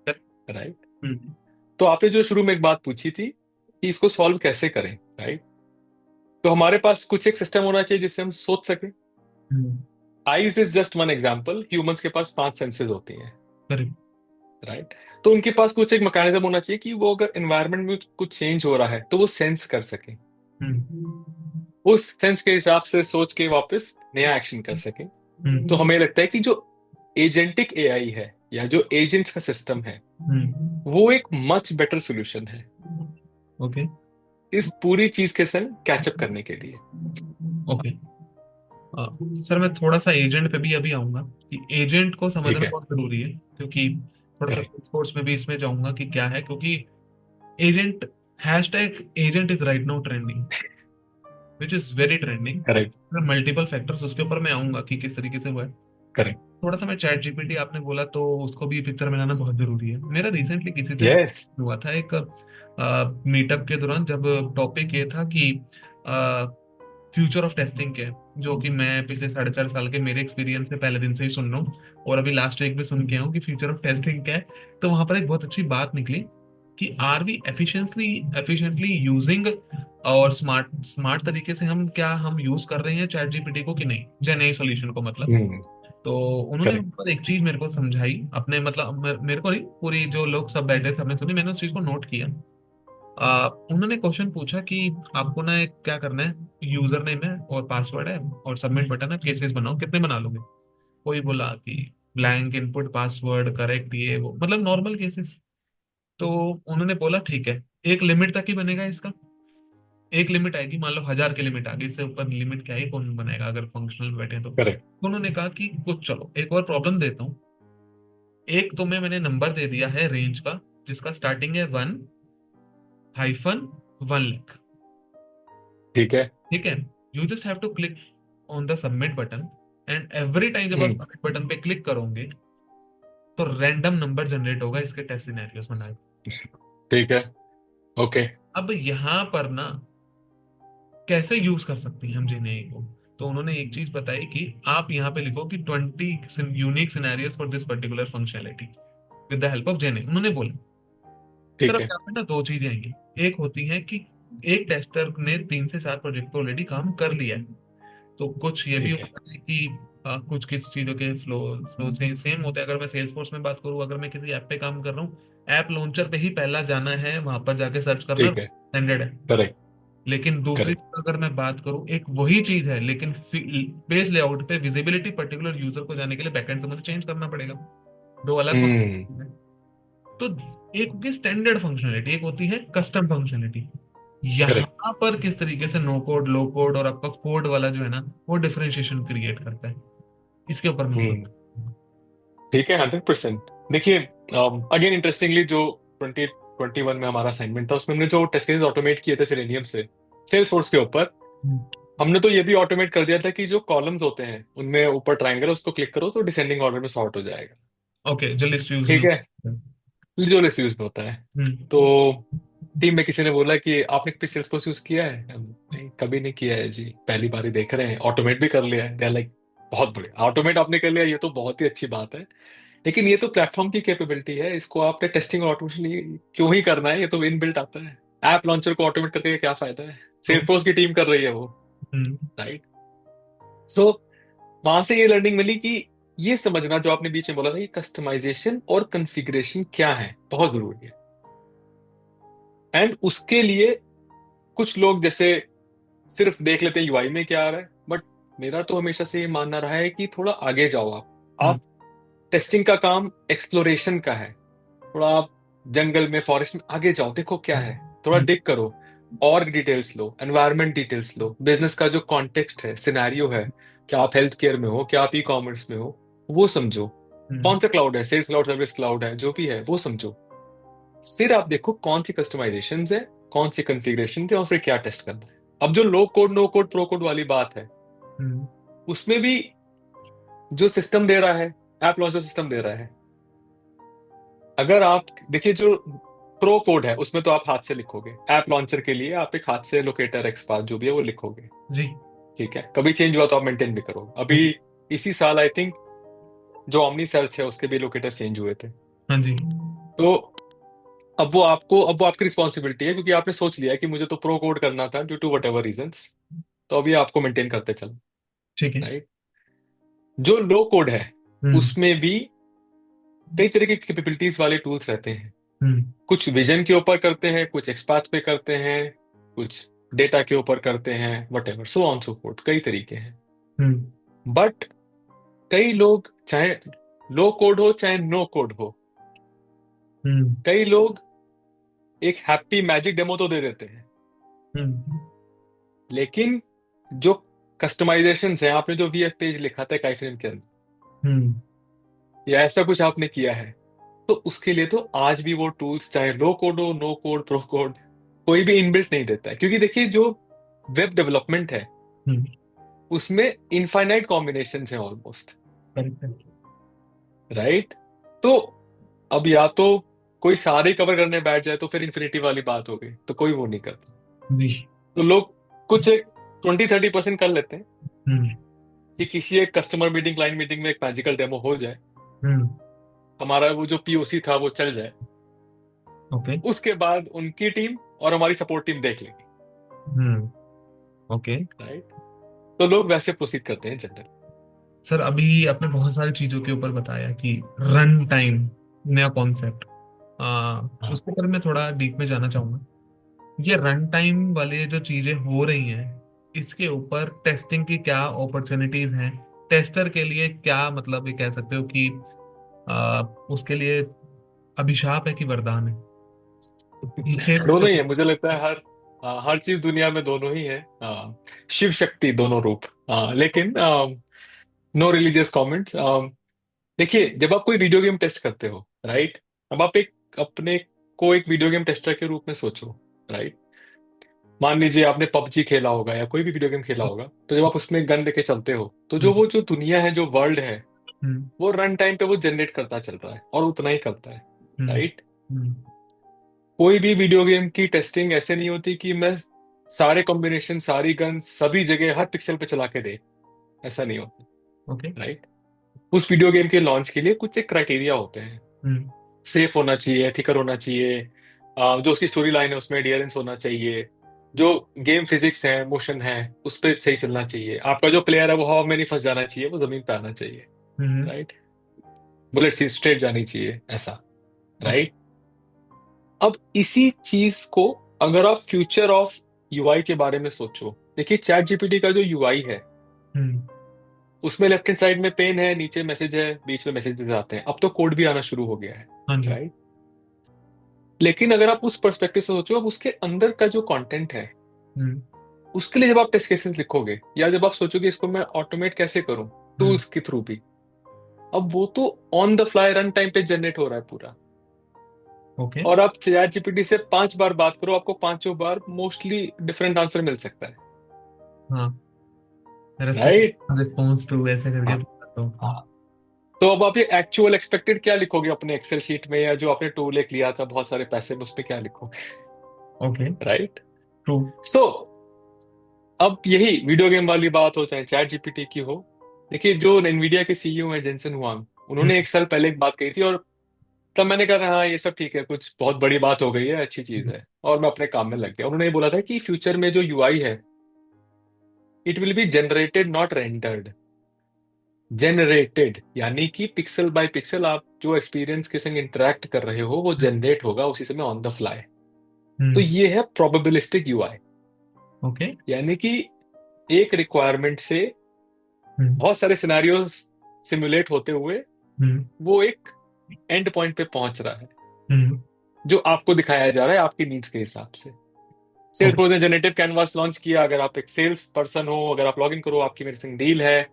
राइट। हम्म। तो आपने जो शुरू में एक बात पूछी थी कि इसको सॉल्व कैसे करें, राइट। तो हमारे पास कुछ एक सिस्टम होना चाहिए जिससे हम सोच सकें। Hmm. Eyes is just one example, humans के पास 5 सेंसेस होती हैं, करेक्ट। राइट। तो उनके पास कुछ एक मैकेनिज्म होना चाहिए कि वो अगर एनवायरनमेंट में कुछ चेंज हो रहा है तो वो सेंस कर सके, हम्म। उस सेंस के हिसाब से सोच के वापस नया एक्शन कर सके। तो हम्म। हमें लगता है कि जो एजेंटिक एआई है, या जो एजेंट का सिस्टम है, हम्म। वो एक मच बेटर सोल्यूशन है ओके। इस पूरी चीज के संग कैचअप करने के लिए। ओके। सर मैं थोड़ा सा एजेंट पे भी अभी आऊंगा कि एजेंट को ठीक समझना है, बहुत जरूरी है, क्योंकि थोड़ा सा करेक्ट, स्पोर्ट्स में भी इसमें जाऊंगा कि क्या है, क्योंकि agent hashtag agent is right now trending, which is very trending. Correct, multiple factors उसके ऊपर मैं आऊंगा कि किस तरीके से हुआ है। करेक्ट, थोड़ा सा मैं चैट जीपीटी आपने बोला तो उसको भी पिक्चर में लाना बहुत जरूरी है। मेरा रिसेंटली किसी से यस, हुआ था एक मीटअप के दौरान, जब टॉपिक ये था कि फ्यूचर ऑफ टेस्टिंग क्या है, जो कि मैं पिछले 4.5 साल के मेरे एक्सपीरियंस से पहले दिन से ही सुन रहा हूँ, और अभी लास्ट वीक भी सुन के आया हूँ कि फ्यूचर ऑफ टेस्टिंग क्या है। तो वहां पर एक बहुत अच्छी बात निकली कि are we efficiently efficiently using, और स्मार्ट स्मार्ट तरीके से हम क्या हम यूज कर रहे हैं चैट जीपीटी को कि नहीं, जेन एआई सॉल्यूशन को मतलब। हम्म, तो उन्होंने करेक्ट, वहाँ पर एक चीज मेरे को समझाई अपने, मतलब मेरे को नहीं, पूरी जो लोग सब बैठे थे हमने सुनी, मैंने उस चीज को नोट किया। उन्होंने क्वेश्चन पूछा कि आपको ना एक क्या करना है, यूजर नेम है और पासवर्ड है और सबमिट बटन है, केसेस बनाओ, कितने बना लोगे? कोई बोला कि ब्लैंक इनपुट पासवर्ड करेक्ट, ये वो मतलब नॉर्मल केसेस। तो उन्होंने बोला ठीक है, एक लिमिट तक ही बनेगा इसका, एक लिमिट आएगी, मान लो 1,000 की लिमिट आ गई, इससे ऊपर लिमिट क्या है कौन बनाएगा अगर फंक्शनल बैठे हैं तो। करेक्ट, उन्होंने कहा कि कुछ चलो एक और प्रॉब्लम देता हूँ, एक तुम्हें मैंने नंबर दे दिया है रेंज का, जिसका स्टार्टिंग है 1-1 लाख। ठीक है, ठीक है, you just have to click on the submit button and every time जब आप हम्म। सबमिट बटन पे क्लिक करोगे तो रैंडम नंबर जनरेट होगा इसके टेस्ट सिनेरियोस बनाए। ठीक है। ओके। अब यहाँ पर ना कैसे यूज कर सकते हैं हम जेनेई को, तो उन्होंने एक चीज बताई कि आप यहाँ पे लिखो कि 20 unique scenarios for this particular functionality with the help of GenAI, उन्होंने बोला। सर ठीक अब है। यहाँ पे ना दो चीजें आएंगी। एक होती है कि एक टेस्टर ने 3 से 4 प्रोजेक्ट पे ऑलरेडी काम कर लिया है, तो कुछ ये भी ठीक है। होता है कि कुछ किस चीजों के फ्लो फ्लो से सेम होते हैं। अगर मैं सेल्स फोर्स में बात करूँ, अगर मैं किसी ऐप पे काम कर रहा हूँ, ऐप लॉन्चर पे ही पहला जाना है, वहां पर जाके सर्च करना ठीक है। स्टैंडर्ड है। करेक्ट। लेकिन दूसरी करेक्ट। चीज़ अगर मैं बात करूँ, एक वही चीज है लेकिन पेज लेआउट पे विजिबिलिटी पर्टिकुलर यूजर को जाने के लिए बैकएंड से मुझे चेंज करना पड़ेगा। दो अलग हम्म। फंक्शन है। तो एक होगी स्टैंडर्ड फंक्शनलिटी, एक होती है कस्टम फंक्शनलिटी। करेक्ट। यहाँ पर किस तरीके से नो कोड, लो कोड और आपका कोड वाला जो है ना, वो डिफरेंशिएशन क्रिएट करता है, इसके ऊपर मुझे हम्म। बता। ठीक है, 100%। देखिए, अगेन इंटरेस्टिंगली, जो 2021 में हमारा असाइनमेंट था उसमें हमने जो टेस्ट केसेस ऑटोमेट किए थे सेलेनियम से सेल्स फोर्स के ऊपर, हमने तो ये भी ऑटोमेट कर दिया था कि जो कॉलम्स होते हैं उनमें ऊपर ट्रायंगल है, उसको क्लिक करो तो डिसेंडिंग ऑर्डर में सॉर्ट हो जाएगा। ओके, जो लिस्ट यूज में ठीक है। होता है। जो लिस्ट यूज में होता है। तो हम्म। टीम में किसी ने बोला कि आपने कभी सेल्स फोर्स यूज किया है? नहीं, कभी नहीं किया है जी, पहली बार ही देख रहे हैं, ऑटोमेट भी कर लिया है। दे आर लाइक, बहुत बढ़िया, ऑटोमेट आपने कर लिया, ये तो बहुत ही अच्छी बात है। लेकिन ये तो प्लेटफॉर्म की कैपेबिलिटी है, इसको आपने टेस्टिंग और ऑटोमेशन क्यों ही करना है? ये तो इनबिल्ट आता है। ऐप लॉन्चर को ऑटोमेट करके क्या फायदा है? तो सेल्सफोर्स की टीम कर रही है वो। हम्म। राइट। सो वहां से ये लर्निंग मिली कि ये समझना जो आपने बीच में बोला था कि कस्टमाइजेशन और कॉन्फ़िगरेशन क्या है, बहुत जरूरी है। एंड उसके लिए कुछ लोग जैसे सिर्फ देख लेते हैं यूआई में क्या आ रहा है, बट मेरा तो हमेशा से ये मानना रहा है कि थोड़ा आगे जाओ हम्म। आप टेस्टिंग का काम एक्सप्लोरेशन का है। थोड़ा आप जंगल में, फॉरेस्ट में आगे जाओ, देखो क्या है, थोड़ा हम्म। डिग करो, और डिटेल्स लो, एनवायरमेंट डिटेल्स लो, बिजनेस का जो कॉन्टेक्स्ट है, सिनेरियो है, क्या आप हेल्थ केयर में हो, क्या आप ई कॉमर्स में हो, वो समझो। हम्म। कौन सा क्लाउड है, सेल्स क्लाउड, सर्विस क्लाउड है, जो भी है वो समझो। फिर आप देखो कौन सी कस्टमाइजेशन है, कौन सी कॉन्फ़िगरेशन है, और फिर क्या टेस्ट करना है। अब जो low code no code pro code वाली बात है, हम्म। उसमें भी जो सिस्टम दे रहा है, ऐप लॉन्चर सिस्टम दे रहा है, अगर आप देखिए जो प्रो कोड है उसमें तो आप हाथ से लिखोगे, ऐप लॉन्चर के लिए आप एक हाथ से लोकेटर एक्सपाथ जो भी है वो लिखोगे। जी। ठीक है, कभी चेंज हुआ तो आप मेंटेन भी करोगे। अभी हम्म। इसी साल आई थिंक जो ओमनी सर्च है उसके भी लोकेटर चेंज हुए थे। हाँ जी। तो अब वो आपकी रिस्पॉन्सिबिलिटी है, क्योंकि आपने सोच लिया है कि मुझे तो प्रो कोड करना था due to whatever reasons, तो अभी आपको मेंटेन करते चलो। ठीक है। राइट। जो लो कोड है हम्म। उसमें भी कई तरह की कैपेबिलिटीज वाले टूल्स रहते हैं। हम्म। कुछ विजन के ऊपर करते हैं, कुछ एक्सपाथ पे करते हैं, कुछ डेटा के ऊपर करते हैं, what ever, so on so fourth, कई तरीके हैं। हम्म। बट कई लोग, चाहे लो कोड हो चाहे नो कोड हो, हम्म। कई लोग एक हैप्पी मैजिक डेमो तो दे देते हैं। हम्म। लेकिन जो कस्टमाइजेशन है, आपने जो वीएफ पेज लिखा था काइफ्रेम के अंदर, हम्म। या ऐसा कुछ आपने किया है, तो उसके लिए तो आज भी वो टूल्स, चाहे लो कोड हो, नो कोड, प्रो कोड, कोई भी इनबिल्ट नहीं देता है। क्योंकि देखिए, जो वेब डेवलपमेंट है हम्म। उसमें इनफाइनाइट कॉम्बिनेशन है ऑलमोस्ट। करेक्ट है। राइट। तो अब या तो कोई सारे कवर करने बैठ जाए तो फिर इन्फिनिटी वाली बात हो गई, तो कोई वो नहीं करता। जी। तो लोग कुछ एक 20-30% कर लेते हैं हम्म। कि किसी एक कस्टमर मीटिंग, क्लाइंट मीटिंग में एक मैजिकल डेमो हो जाए, हम्म। हमारा वो जो पीओसी था वो चल जाए, ओके। उसके बाद उनकी टीम और हमारी सपोर्ट टीम देख लेगी। हम्म। ओके। राइट। तो लोग वैसे प्रोसीड करते हैं जनरल। सर अभी आपने बहुत सारी चीजों के ऊपर बताया कि रन टाइम नया कॉन्सेप्ट, हाँ। उसके ऊपर मैं थोड़ा डीप में जाना चाहूंगा। ये रन टाइम वाले जो चीजें हो रही हैं, इसके ऊपर टेस्टिंग की क्या अपॉर्चुनिटीज हैं, टेस्टर के लिए क्या मतलब ये कह सकते हो कि उसके लिए अभिशाप है कि वरदान है, ये दोनों थोड़ा ही है, मुझे लगता है हर चीज दुनिया में दोनों ही है। शिव शक्ति दोनों रूप। लेकिन नो रिलीजियस कमेंट्स। देखिए, जब आप कोई वीडियो गेम टेस्ट करते हो, राइट, अब आप एक अपने को एक वीडियो गेम टेस्टर के रूप में सोचो। राइट। मान लीजिए आपने पबजी खेला होगा या कोई भी वीडियो गेम खेला होगा, तो जब आप उसमें गन लेके चलते हो तो जो हम्म, वो जो दुनिया है, जो वर्ल्ड है, हम्म, वो रन टाइम पे वो जनरेट करता चल रहा है और उतना ही करता है। हम्म, राइट। हम्म, कोई भी वीडियो गेम की टेस्टिंग ऐसे नहीं होती कि मैं सारे कॉम्बिनेशन, सारी गन सभी जगह हर पिक्सल पे चला के दे, ऐसा नहीं होता। Okay, right. उस वीडियो गेम के लॉन्च के लिए कुछ एक क्राइटेरिया होते हैं। हम्म, सेफ होना चाहिए, एथिकल होना चाहिए, जो उसकी स्टोरी लाइन है उसमें एडियरेंस होना चाहिए, जो गेम फिजिक्स है, मोशन है, उस पर सही चलना चाहिए, आपका जो प्लेयर है वो हवा में नहीं फंस जाना चाहिए, वो जमीन पे आना चाहिए। हम्म, राइट। बुलेट सी स्ट्रेट जानी चाहिए, ऐसा। Okay, right. अब इसी चीज को अगर आप फ्यूचर ऑफ यूआई के बारे में सोचो, देखिए चैट जीपीटी का जो यूआई है, हम्म, उसमें लेफ्ट हैंड साइड में पेन है, नीचे मैसेज है, बीच में मैसेजेस आते हैं, अब तो कोड भी आना शुरू हो गया है। हाँ जी, राइट। लेकिन अगर आप उस पर्सपेक्टिव से सोचो, अब उसके अंदर का जो कंटेंट है, हम्म, उसके लिए जब आप टेस्ट केसेस लिखोगे या जब आप सोचोगे इसको मैं ऑटोमेट कैसे करूं हम्म, टूल्स के थ्रू भी, अब वो तो on the fly run time पे जनरेट हो रहा है पूरा। ओके, और आप चैट जीपीटी से 5 बार बात करो, आपको पांचों बार मोस्टली डिफरेंट आंसर मिल सकता है। हाँ, राइट। रिस्पॉन्स टू ऐसे करके हाँ। बताता हूँ, हाँ, हाँ। तो अब आप ये एक्चुअल एक्सपेक्टेड क्या लिखोगे अपने एक्सेल शीट में, या जो आपने टूल एक लिया था बहुत सारे पैसे में, उस पे क्या लिखोगे? Okay, right. ट्रू, सो अब यही वीडियो गेम वाली बात हो चाहे चैट जीपीटी की हो, देखिए जो एनवीडिया के सीईओ हैं जेंसन हुआंग, हम्म, उन्होंने 1 साल पहले एक बात कही थी, और तब मैंने कहा हाँ ये सब ठीक है, कुछ बहुत बड़ी बात हो गई है, अच्छी चीज है, और मैं अपने काम में लग गया। उन्होंने ये बोला था कि फ्यूचर में जो यूआई है, it will be generated not rendered. Generated यानी कि पिक्सल बाय पिक्सल आप जो एक्सपीरियंस के संग इंटरेक्ट कर रहे हो वो जनरेट होगा उसी समय ऑन द फ्लाई। तो हम्म, ये है प्रोबेबिलिस्टिक यूआई। ओके, यानी कि एक रिक्वायरमेंट से हम्म, बहुत सारे सिनेरियोज सिमुलेट होते हुए हम्म, वो एक एंड पॉइंट पे पहुंच रहा है, हम्म, जो आपको दिखाया जा रहा है आपकी नीड्स के हिसाब से। सेल्स ओके, प्रो ने जनरेटिव कैनवास लॉन्च किया, अगर आप एक सेल्स पर्सन हो, अगर आप लॉग इन करो, आपकी मेरे संग डील है, तो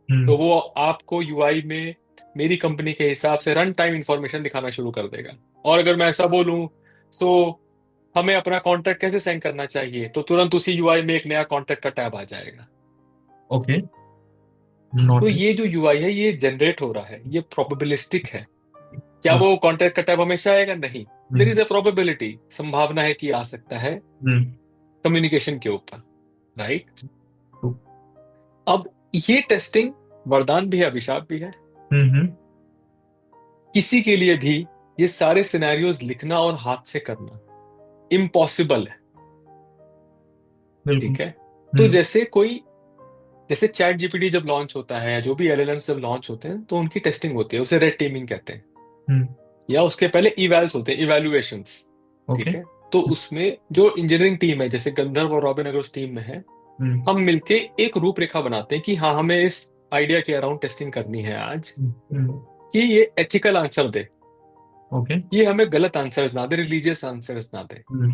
हम्म, वो आपको यूआई में मेरी कंपनी के हिसाब से रन टाइम इंफॉर्मेशन दिखाना शुरू कर देगा। और अगर मैं ऐसा बोलूं, सो हमें अपना कॉन्ट्रैक्ट कैसे साइन करना चाहिए, तो तुरंत उसी यूआई में एक नया कॉन्ट्रैक्ट का टैब आ जाएगा। ओके, तो नोटेड, ये जो यूआई है ये जनरेट हो रहा है, ये प्रोबेबिलिस्टिक है। क्या ओके, वो कॉन्ट्रैक्ट का टैब हमेशा आएगा? नहीं। देर हम्म, इज अ प्रोबेबिलिटी, संभावना है कि आ सकता है, हम्म, कम्युनिकेशन के ऊपर। राइट। true, अब ये टेस्टिंग वरदान भी है, अभिशाप भी है। हम्म, किसी के लिए भी ये सारे सिनेरियोज लिखना और हाथ से करना इम्पॉसिबल है। बिल्कुल, ठीक है। तो हम्म, जैसे चैट जीपीटी जब लॉन्च होता है, जो भी एलएलएम जब लॉन्च होते हैं, तो उनकी टेस्टिंग होती है, उसे रेड टीमिंग कहते हैं। हम्म, या उसके पहले इवैल्स होते हैं, इवैल्यूएशंस। ओके, ठीक है। तो उसमें जो इंजीनियरिंग टीम है, जैसे गंधर्व और रॉबिन अगर उस टीम में है, हम्म, हम मिलके एक रूपरेखा बनाते हैं कि हाँ हमें इस आइडिया के अराउंड टेस्टिंग करनी है आज, हम्म, कि ये एथिकल आंसर दे, ओके, ये हमें गलत आंसर्स ना दे, रिलीजियस आंसर्स ना दे। हम्म,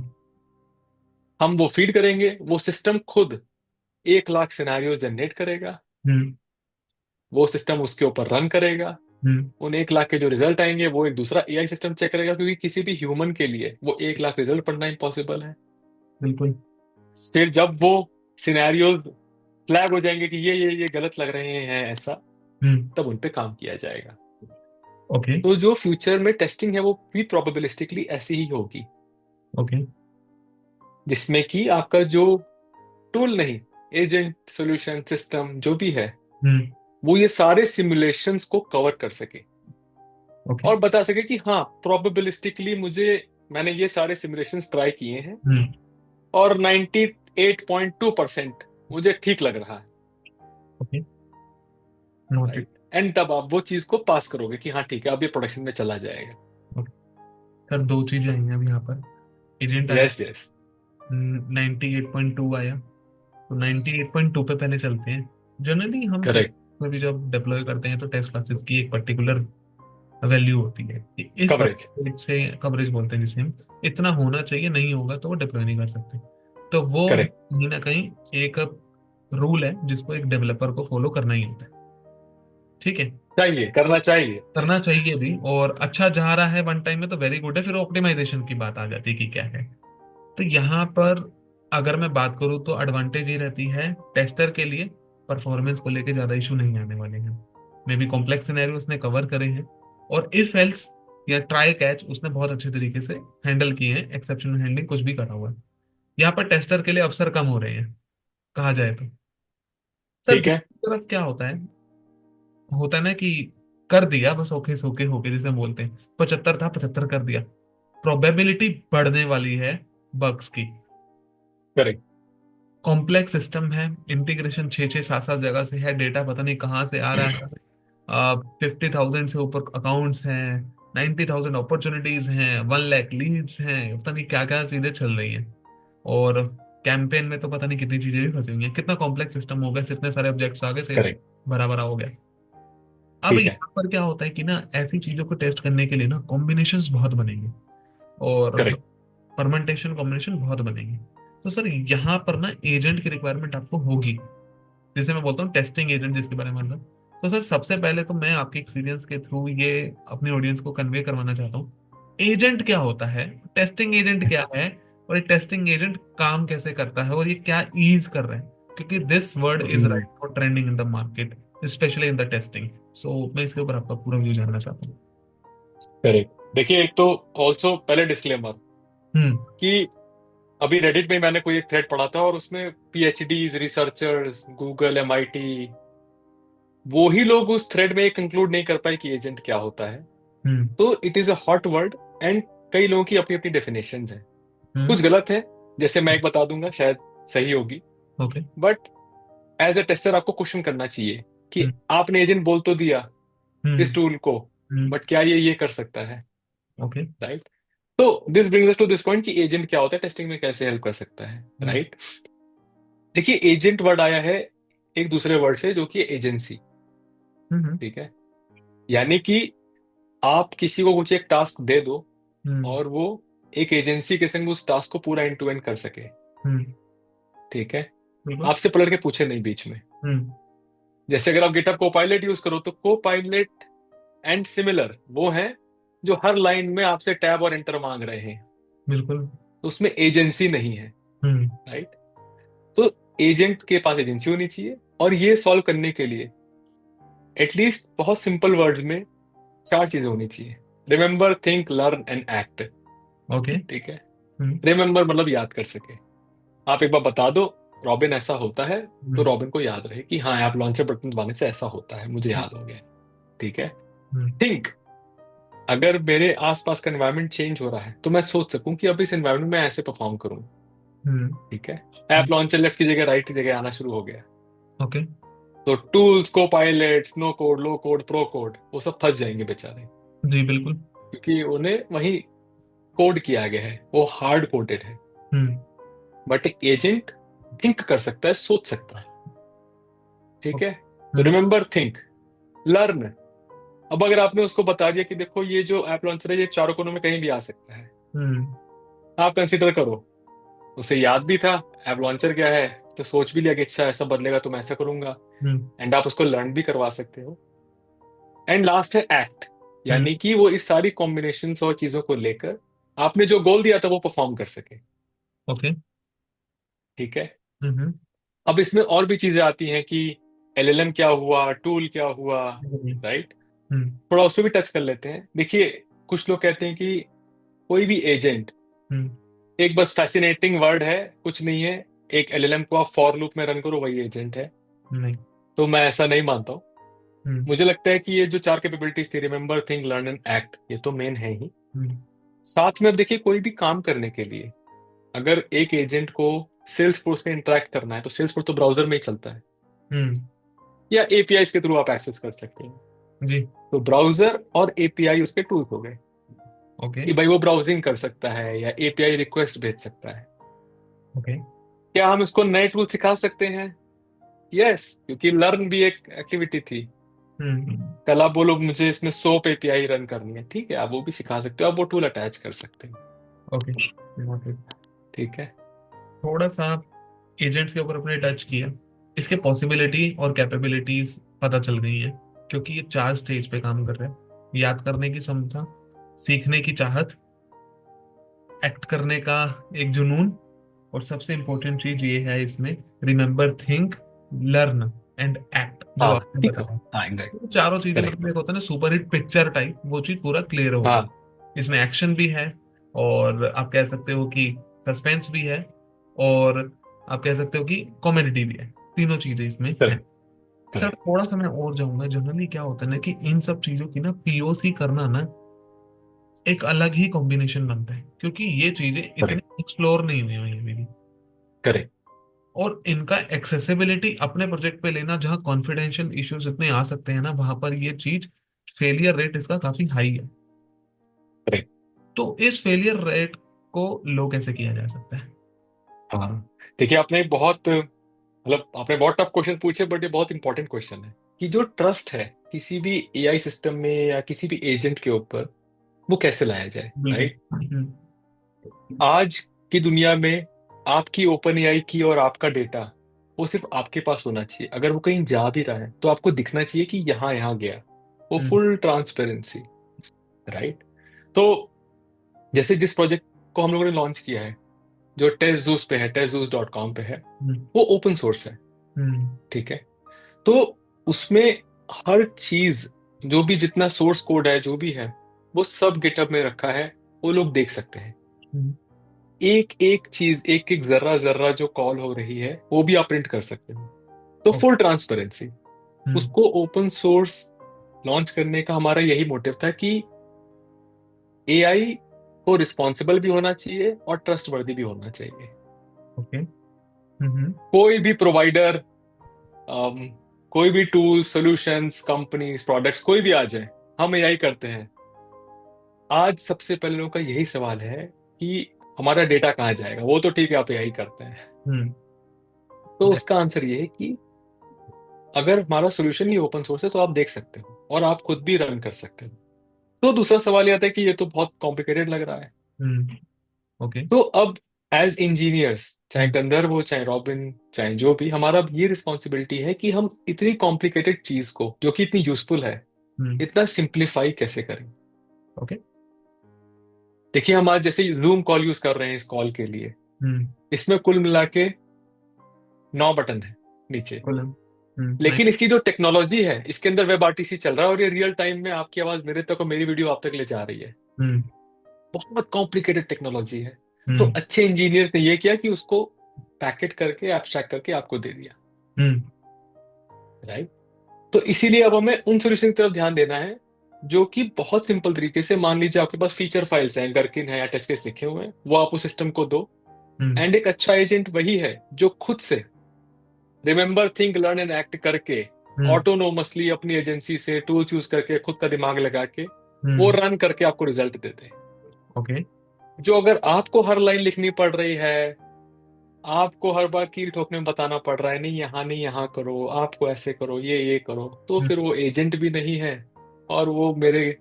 हम वो फीड करेंगे, वो सिस्टम खुद 1 लाख सिनेरियो जनरेट करेगा, हम्म, वो सिस्टम उसके ऊपर रन करेगा, हम्म, उन 1 लाख के जो रिजल्ट आएंगे वो एक दूसरा एआई सिस्टम चेक करेगा, क्योंकि किसी भी ह्यूमन के लिए वो 1 लाख रिजल्ट पढ़ना इम्पॉसिबल है। बिल्कुल, फिर जब वो सिनेरियोज फ्लैग हो जाएंगे कि ये गलत लग रहे हैं ऐसा, हम्म, तब उन पे काम किया जाएगा। ओके, तो जो फ्यूचर में टेस्टिंग है वो भी प्रोबेबिलिस्टिकली ऐसी ही होगी, ओके, जिसमें कि आपका जो टूल नहीं, एजेंट, सॉल्यूशन, सिस्टम जो भी है, हम्म, वो ये सारे सिमुलेशंस को कवर कर सके ओके, और बता सके कि हाँ प्रोबेबिलिस्टिकली मैंने ये सारे सिमुलेशंस ट्राई किए हैं हम्म, और 98.2% मुझे ठीक लग रहा है। Okay, noted, right. एंड तब आप वो चीज को पास करोगे कि हाँ ठीक है, अब ये प्रोडक्शन में चला जाएगा। ओके, सर दो चीजें आई हैं अब यहाँ पर, एजेंट आया, यस यस। 98.2 आया, तो 98.2 पे पहले चलते हैं। जनरली हम करेक्ट। में भी जब डिप्लॉय करते हैं तो टेस्ट क्लासेस की एक पर्टिकुलर वैल्यू होती है कि इस कवरेज। पर्टिकुलर से कवरेज बोलते हैं जिसे हम, इतना होना चाहिए, नहीं होगा तो वो डिप्लॉय नहीं कर सकते। तो वो करेक्ट। कहीं ना कहीं एक रूल है जिसको एक डेवलपर को फॉलो करना ही होता है। ठीक है, चाहिए, करना चाहिए। करना चाहिए भी, और अच्छा जा रहा है वन टाइम में तो वेरी गुड है, फिर ऑप्टिमाइजेशन की बात आ जाती है कि क्या है। तो यहाँ पर अगर मैं बात करूँ तो एडवांटेज ये रहती है टेस्टर के लिए, परफॉर्मेंस को लेके ज्यादा इशू नहीं आने वाले हैं। मे बी कॉम्प्लेक्स सिनेरियो उसने कवर करे हैं, और इफ एल्स या ट्राई कैच उसने बहुत अच्छे तरीके से हैंडल किए हैं, एक्सेप्शनल हैंडलिंग कुछ भी करा हुआ है। यहाँ पर टेस्टर के लिए अवसर कम हो रहे हैं, कहा जाए तो। सर ठीक है। दूसरी तरफ क्या होता है ना कि कर दिया बस, ओके से ओके हो गया, जैसे हम बोलते हैं 75 था 75 कर दिया, प्रोबेबिलिटी बढ़ने वाली है बग्स की। करेक्ट। कॉम्प्लेक्स सिस्टम है, इंटीग्रेशन छः छः सात सात जगह से है, डेटा पता नहीं कहाँ से आ रहा है। 50,000 से ऊपर अकाउंट्स हैं, 90,000 अपॉर्चुनिटीज हैं, 1 लाख लीड्स हैं, पता नहीं क्या क्या चीजें चल रही हैं। और कैंपेन में तो पता नहीं कितनी चीजें भी फंसी हुई हैं, कितना कॉम्प्लेक्स सिस्टम हो गया, इतने सारे ऑब्जेक्ट्स आ गए, सेल्स करेक्ट। भरा भरा हो गया। अब ठीक है। यहाँ पर क्या होता है कि ना ऐसी चीजों को टेस्ट करने के लिए ना कॉम्बिनेशंस बहुत बनेंगे, और करेक्ट। परमेंटेशन कॉम्बिनेशन बहुत बनेंगे। तो सर यहाँ पर ना एजेंट की रिक्वायरमेंट आपको होगी, जिसे मैं बोलता हूँ टेस्टिंग एजेंट जिसके बारे में मतलब। तो सर सबसे पहले तो मैं आपके एक्सपीरियंस के थ्रू ये अपनी ऑडियंस को कन्वे करवाना चाहता हूँ, एजेंट क्या होता है, टेस्टिंग एजेंट क्या है, और ये टेस्टिंग एजेंट काम कैसे करता है, और ये क्या ईज कर रहा है, क्योंकि this word is hmm. Right for trending in the market, specially in the testing. So मैं इसके ऊपर आपका पूरा व्यू जानना चाहता हूँ। करेक्ट। देखिए, एक तो ऑल्सो पहले डिस्क्लेमर हम्म। कि अभी रेडिट में मैंने कोई एक थ्रेड पढ़ा था, और उसमें पीएचडीज, रिसर्चर्स, गूगल, एमआईटी, वो ही लोग उस थ्रेड में कंक्लूड नहीं कर पाए कि एजेंट क्या होता है। हम्म। तो it is a hot word, and कई लोगों की अपनी अपनी डेफिनेशंस हैं। हम्म। कुछ गलत है, जैसे मैं एक बता दूंगा, शायद सही होगी। Okay. But as a tester आपको क्वेश्चन करना चाहिए कि हम्म। आपने एजेंट बोल तो दिया हम्म। इस टूल को, हम्म। बट क्या ये कर सकता है? ओके। राइट। तो this brings us to this point कि एजेंट क्या होता है, टेस्टिंग में कैसे हेल्प कर सकता है। हम्म। राइट। देखिए, एजेंट वर्ड आया है एक दूसरे वर्ड से, जो कि एजेंसी। हम्म। ठीक है। यानी कि आप किसी को कुछ एक टास्क दे दो, हम्म। और वो एक एजेंसी के संग उस टास्क को पूरा एंड टू एंड कर सके। हम्म। ठीक है। बिल्कुल। आपसे पलट के पूछे नहीं बीच में। हम्म। जैसे अगर आप गिटहब कोपायलट यूज करो, तो कोपायलट एंड सिमिलर वो हैं जो हर लाइन में आपसे टैब और एंटर मांग रहे हैं, बिल्कुल। तो उसमें एजेंसी नहीं है। हम्म। राइट। तो एजेंट के पास एजेंसी होनी चाहिए, और ये सॉल्व करने के लिए एटलीस्ट बहुत सिंपल वर्ड्स में चार चीजें होनी चाहिए। Remember, think, learn and act. Okay. ठीक है। हम्म। रिमेंबर मतलब याद कर सके। आप एक बार बता दो रॉबिन ऐसा होता है, तो हम्म। रॉबिन को याद रहे कि हाँ, आप लॉन्चर बटन दबाने से ऐसा होता है, मुझे याद हो गया। ठीक है। हम्म। थिंक, अगर मेरे आसपास का एनवायरनमेंट चेंज हो रहा है, तो मैं सोच सकूं कि अब इस एनवायरनमेंट में ऐसे परफॉर्म करूं। हम्म। ठीक है। ऐप लॉन्चर लेफ्ट की जगह राइट की जगह आना शुरू हो गया। ओके। तो टूल्स, को pilot, no code, low code, pro code, वो सब फंस जाएंगे बेचारे, जी बिल्कुल। क्योंकि उन्हें वही कोड किया गया है, वो हार्ड कोडेड है। हम्म। बट एक एजेंट थिंक कर सकता है, सोच सकता है। ठीक है। ओके। तो हम्म। Remember, think, learn. अब अगर आपने उसको बता दिया कि देखो ये जो ऐप लॉन्चर है, ये चारों कोनों में कहीं भी आ सकता है, हम्म। आप कंसिडर करो। उसे याद भी था ऐप लॉन्चर क्या है, तो सोच भी लिया कि अच्छा ऐसा बदलेगा तो मैं ऐसा करूंगा। हम्म। एंड आप उसको लर्न भी करवा सकते हो। एंड लास्ट है एक्ट, हम्म। यानी कि वो इस सारी कॉम्बिनेशन और चीजों को लेकर आपने जो गोल दिया था वो परफॉर्म कर सके। ओके। ठीक है। हम्म। अब इसमें और भी चीजें आती हैं कि एलएलएम क्या हुआ, टूल क्या हुआ। हम्म। राइट। हम्म। थोड़ा उस पर भी टच कर लेते हैं। देखिए, कुछ लोग कहते हैं कि कोई भी एजेंट हम्म। एक बस फैसिनेटिंग वर्ड है, कुछ नहीं है। एक एलएलएम को आप फॉर लूप में रन करो, वही एजेंट है। नहीं। तो मैं ऐसा नहीं मानता हूँ। हम्म। मुझे लगता है कि ये जो चार कैपेबिलिटीज थी, remember, think, learn and act, ये तो मेन है ही। हम्म। साथ में अब देखिए, कोई भी काम करने के लिए अगर एक एजेंट को सेल्स फोर्स से इंटरेक्ट करना है, तो सेल्स फोर्स तो ब्राउजर में ही चलता है, हम्म। या एपीआई के थ्रू आप एक्सेस कर सकते हैं। जी। तो ब्राउजर और एपीआई उसके टूल हो गए, ओके। कि भाई वो ब्राउजिंग कर सकता है या एपीआई रिक्वेस्ट भेज सकता है। ओके। क्या हम इसको नए टूल सिखा सकते हैं? यस, क्योंकि लर्न भी एक एक्टिविटी थी। हम्म। कल आप बोलो मुझे इसमें सोप एपीआई रन करनी है, ठीक है, आप वो भी सिखा सकते हो, आप वो टूल अटैच कर सकते हो। ओके। नोटेड। ठीक है। थोड़ा सा एजेंट्स के ऊपर अपने टच किया, इसके पॉसिबिलिटी और कैपेबिलिटीज पता चल गई हैं, क्योंकि ये 4 स्टेज पे काम कर रहे हैं: याद करने की क्षमता, सीखने की चाहत, एक्ट करने का एक जुनून, और सबसे इंपॉर्टेंट चीज ये है इसमें, remember, think, learn and act, जो हाँ आपने ठीक है। बताया। हाँ एग्जैक्ट। तो चारों चीजें, करेक्ट। मतलब एक होता है ना सुपर हिट पिक्चर टाइप, वो चीज पूरा क्लियर हो गया। हाँ इसमें एक्शन भी है, और आप कह सकते हो कि सस्पेंस भी है, और आप कह सकते हो कि कॉमेडी भी है। तीनों चीजें इसमें है। करेक्ट। Sir correct. थोड़ा सा मैं और जाऊंगा, जनरली क्या होता है ना कि इन सब चीजों की ना पीओसी करना ना एक अलग ही कॉम्बिनेशन बनता है, क्योंकि ये चीजें इतनी करेक्ट। एक्सप्लोर नहीं हुई हैं मेरी। करेक्ट। और इनका एक्सेसिबिलिटी अपने प्रोजेक्ट पे लेना, जहाँ कॉन्फिडेंशियल इश्यूज इतने आ सकते हैं ना, वहां पर ये चीज फेलियर रेट इसका काफी हाई है। करेक्ट। तो इस फेलियर रेट को लो कैसे किया जा सकता है? हाँ देखिए, आपने एक बहुत मतलब आपने बहुत टफ क्वेश्चन पूछे, बट ये बहुत इंपॉर्टेंट क्वेश्चन है कि जो ट्रस्ट है किसी भी एआई सिस्टम में या किसी भी एजेंट के ऊपर, वो कैसे लाया जाए, बिल्कुल। राइट। आज की दुनिया में आपकी ओपन एआई की और आपका डेटा, वो सिर्फ आपके पास होना चाहिए। अगर वो कहीं जा भी रहा है तो आपको दिखना चाहिए कि यहाँ यहाँ गया। वो हम्म, फुल ट्रांसपेरेंसी, राइट। तो जैसे जिस प्रोजेक्ट को हम लोगों ने लॉन्च किया है, जो टेस्ट पे है, टेस्टजूस.com पे है, हम्म, वो ओपन सोर्स है। हम्म, ठीक है। तो उसमें हर चीज, जो भी जितना सोर्स कोड है जो भी है, वो सब गिटहब में रखा है। वो लोग देख सकते हैं। हम्म, एक एक चीज, एक एक जर्रा जर्रा जो कॉल हो रही है, वो भी आप प्रिंट कर सकते हो। तो ओ- फुल ट्रांसपेरेंसी। हम्म, उसको ओपन सोर्स लॉन्च करने का हमारा यही मोटिव था कि एआई को रिस्पॉन्सिबल भी होना चाहिए और ट्रस्ट वर्दी भी होना चाहिए। ओके। हम्म, कोई भी प्रोवाइडर, कोई भी टूल, सॉल्यूशंस, कंपनीज, प्रोडक्ट्स, कोई भी आ जाए, हम एआई करते हैं। आज सबसे पहले लोगों का यही सवाल है कि हमारा डेटा कहाँ जाएगा। वो तो ठीक है, आप एआई करते हैं। हम्म, तो उसका आंसर ये है कि अगर हमारा सोल्यूशन ही ओपन सोर्स है तो आप देख सकते हो और आप खुद भी रन कर सकते हो। तो दूसरा सवाल ये आता है कि ये तो बहुत कॉम्प्लिकेटेड लग रहा है। हम्म, ओके। तो अब एज इंजीनियर्स, चाहे हम्म, गंधर्व हो, चाहे रॉबिन, चाहे जो भी, हमारा अब ये रिस्पॉन्सिबिलिटी है कि हम इतनी कॉम्प्लिकेटेड चीज को, जो कि इतनी यूजफुल है, हम्म, इतना सिंप्लीफाई कैसे करें। ओके। देखिए, हम आज जैसे जूम कॉल यूज कर रहे हैं इस कॉल के लिए, हम्म, इसमें कुल मिला के 9 बटन है नीचे। कॉलम। नाइस। लेकिन इसकी जो टेक्नोलॉजी है, इसके अंदर वेब आरटीसी चल रहा है और ये रियल टाइम में आपकी आवाज मेरे तक और मेरी वीडियो आप तक ले जा रही है। हम्म, बहुत कॉम्प्लिकेटेड टेक्नोलॉजी है। तो हम्म, अच्छे इंजीनियर्स ने ये किया कि उसको पैकेट करके, एब्स्ट्रैक्ट करके आपको दे दिया, हम्म, राइट। तो इसीलिए अब हमें उन सोल्यूशन की तरफ ध्यान देना है जो कि बहुत सिंपल तरीके से, मान लीजिए आपके पास फीचर फाइल्स हैं, गरकिन है या टेस्ट केस लिखे हुए हैं, वो आप उस सिस्टम को दो। हम्म, एंड एक अच्छा एजेंट वही है जो खुद से remember, think, learn and act करके, हम्म, ऑटोनोमसली अपनी एजेंसी से टूल्स यूज करके, खुद का दिमाग लगा के, वो हम्म, रन करके आपको रिजल्ट देते हैं। ओके। जो अगर आपको हर लाइन लिखनी पड़ रही है, आपको हर बार कील ठोकने में बताना पड़ रहा है, नहीं यहाँ नहीं यहाँ करो, आपको ऐसे करो, ये करो, तो हम्म, फिर वो एजेंट भी नहीं है और वो मेरे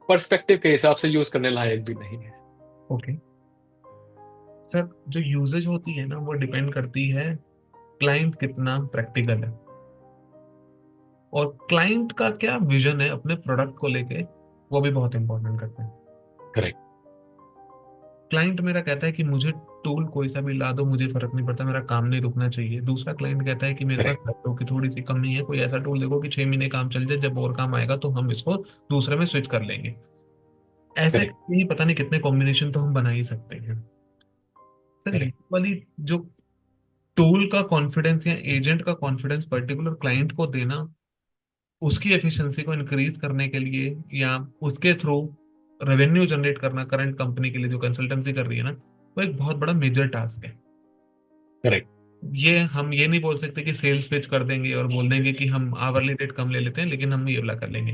पर्सपेक्टिव के हिसाब से यूज करने लायक भी नहीं है। ओके। सर जो यूजेज होती है ना, वो डिपेंड करती है क्लाइंट कितना प्रैक्टिकल है, और क्लाइंट का क्या विजन है अपने प्रोडक्ट को लेके, वो भी बहुत इंपॉर्टेंट करता है। करेक्ट। क्लाइंट मेरा कहता है कि मुझे टूल कोई सा भी ला दो, मुझे फर्क नहीं पड़ता, मेरा काम नहीं रुकना चाहिए। दूसरा क्लाइंट कहता है कि मेरे पास करेक्ट। पैसों की थोड़ी सी कमी है, कोई ऐसा टूल देखो कि 6 महीने काम चल जाए, जब और काम आएगा तो हम इसको दूसरे में स्विच कर लेंगे। ऐसे करेक्ट। नहीं, पता नहीं कितने कॉम्बिनेशन तो हम बना ही सकते हैं। सर ये करेक्ट। वाली जो टूल का कॉन्फिडेंस या एजेंट का कॉन्फिडेंस पर्टिकुलर क्लाइंट को देना, उसकी एफिशिएंसी को इंक्रीज करने के लिए, या उसके थ्रू रेवेन्यू जनरेट करना करंट कंपनी के लिए जो कंसल्टेंसी कर रही है ना, वो एक बहुत बड़ा मेजर टास्क है। करेक्ट। ये हम ये नहीं बोल सकते कि सेल्स पिच कर देंगे और बोल देंगे कि हम आवरली रेट कम ले लेते हैं लेकिन हम ये वाला कर लेंगे,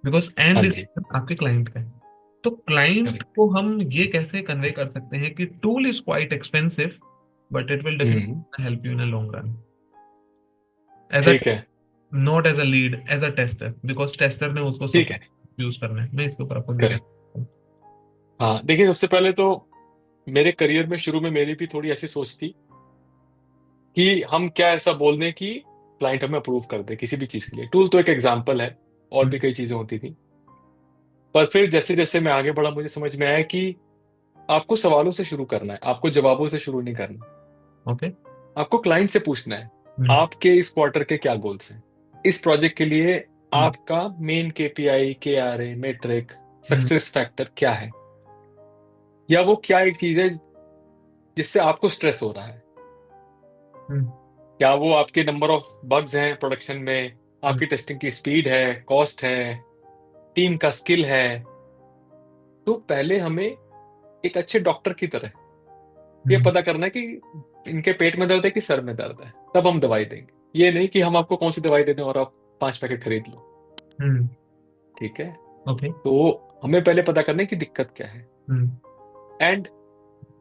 बिकॉज एंड हाँ जी। डिसीजन आपके क्लाइंट का है। तो क्लाइंट करेक्ट। को हम ये कैसे कन्वे कर सकते हैं कि tool is quite expensive, but it will hmm. Definitely help you in a long run, as a, ठीक है। Not as a lead, as a tester, because tester ने उसको सब ठीक है। यूज करना है। मैं इसके ऊपर आपको क्या करेक्ट। कहता हूँ? हाँ देखिए, सबसे पहले तो मेरे करियर में शुरू में मेरी भी थोड़ी ऐसी सोच थी कि हम क्या ऐसा बोल दें कि क्लाइंट हमें अप्रूव कर दे किसी भी चीज के लिए। टूल तो एक एग्जांपल है, और हम्म, भी कई चीजें होती थी। पर फिर जैसे जैसे मैं आगे बढ़ा, मुझे समझ में आया कि आपको सवालों से शुरू करना है, आपको जवाबों से शुरू नहीं करना। ओके। आपको क्लाइंट से पूछना है हम्म। आपके इस क्वार्टर के क्या गोल्स हैं, इस प्रोजेक्ट के लिए हम्म। आपका मेन केपीआई, केआरए, मेट्रिक, हम्म। सक्सेस फैक्टर क्या है, या वो क्या एक चीज है जिससे आपको स्ट्रेस हो रहा है। हम्म। क्या वो आपके नंबर ऑफ बग्स हैं प्रोडक्शन में, हम्म। आपकी टेस्टिंग की स्पीड है, कॉस्ट है, टीम का स्किल है। तो पहले हमें एक अच्छे डॉक्टर की तरह ये हम्म। पता करना है कि इनके पेट में दर्द है कि सर में दर्द है, तब हम दवाई देंगे। ये नहीं कि हम आपको कौन सी दवाई दे दें और आप 5 पैकेट खरीद लो। हम्म। ठीक है। ओके। तो हमें पहले पता करना है कि दिक्कत क्या है। हम्म। एंड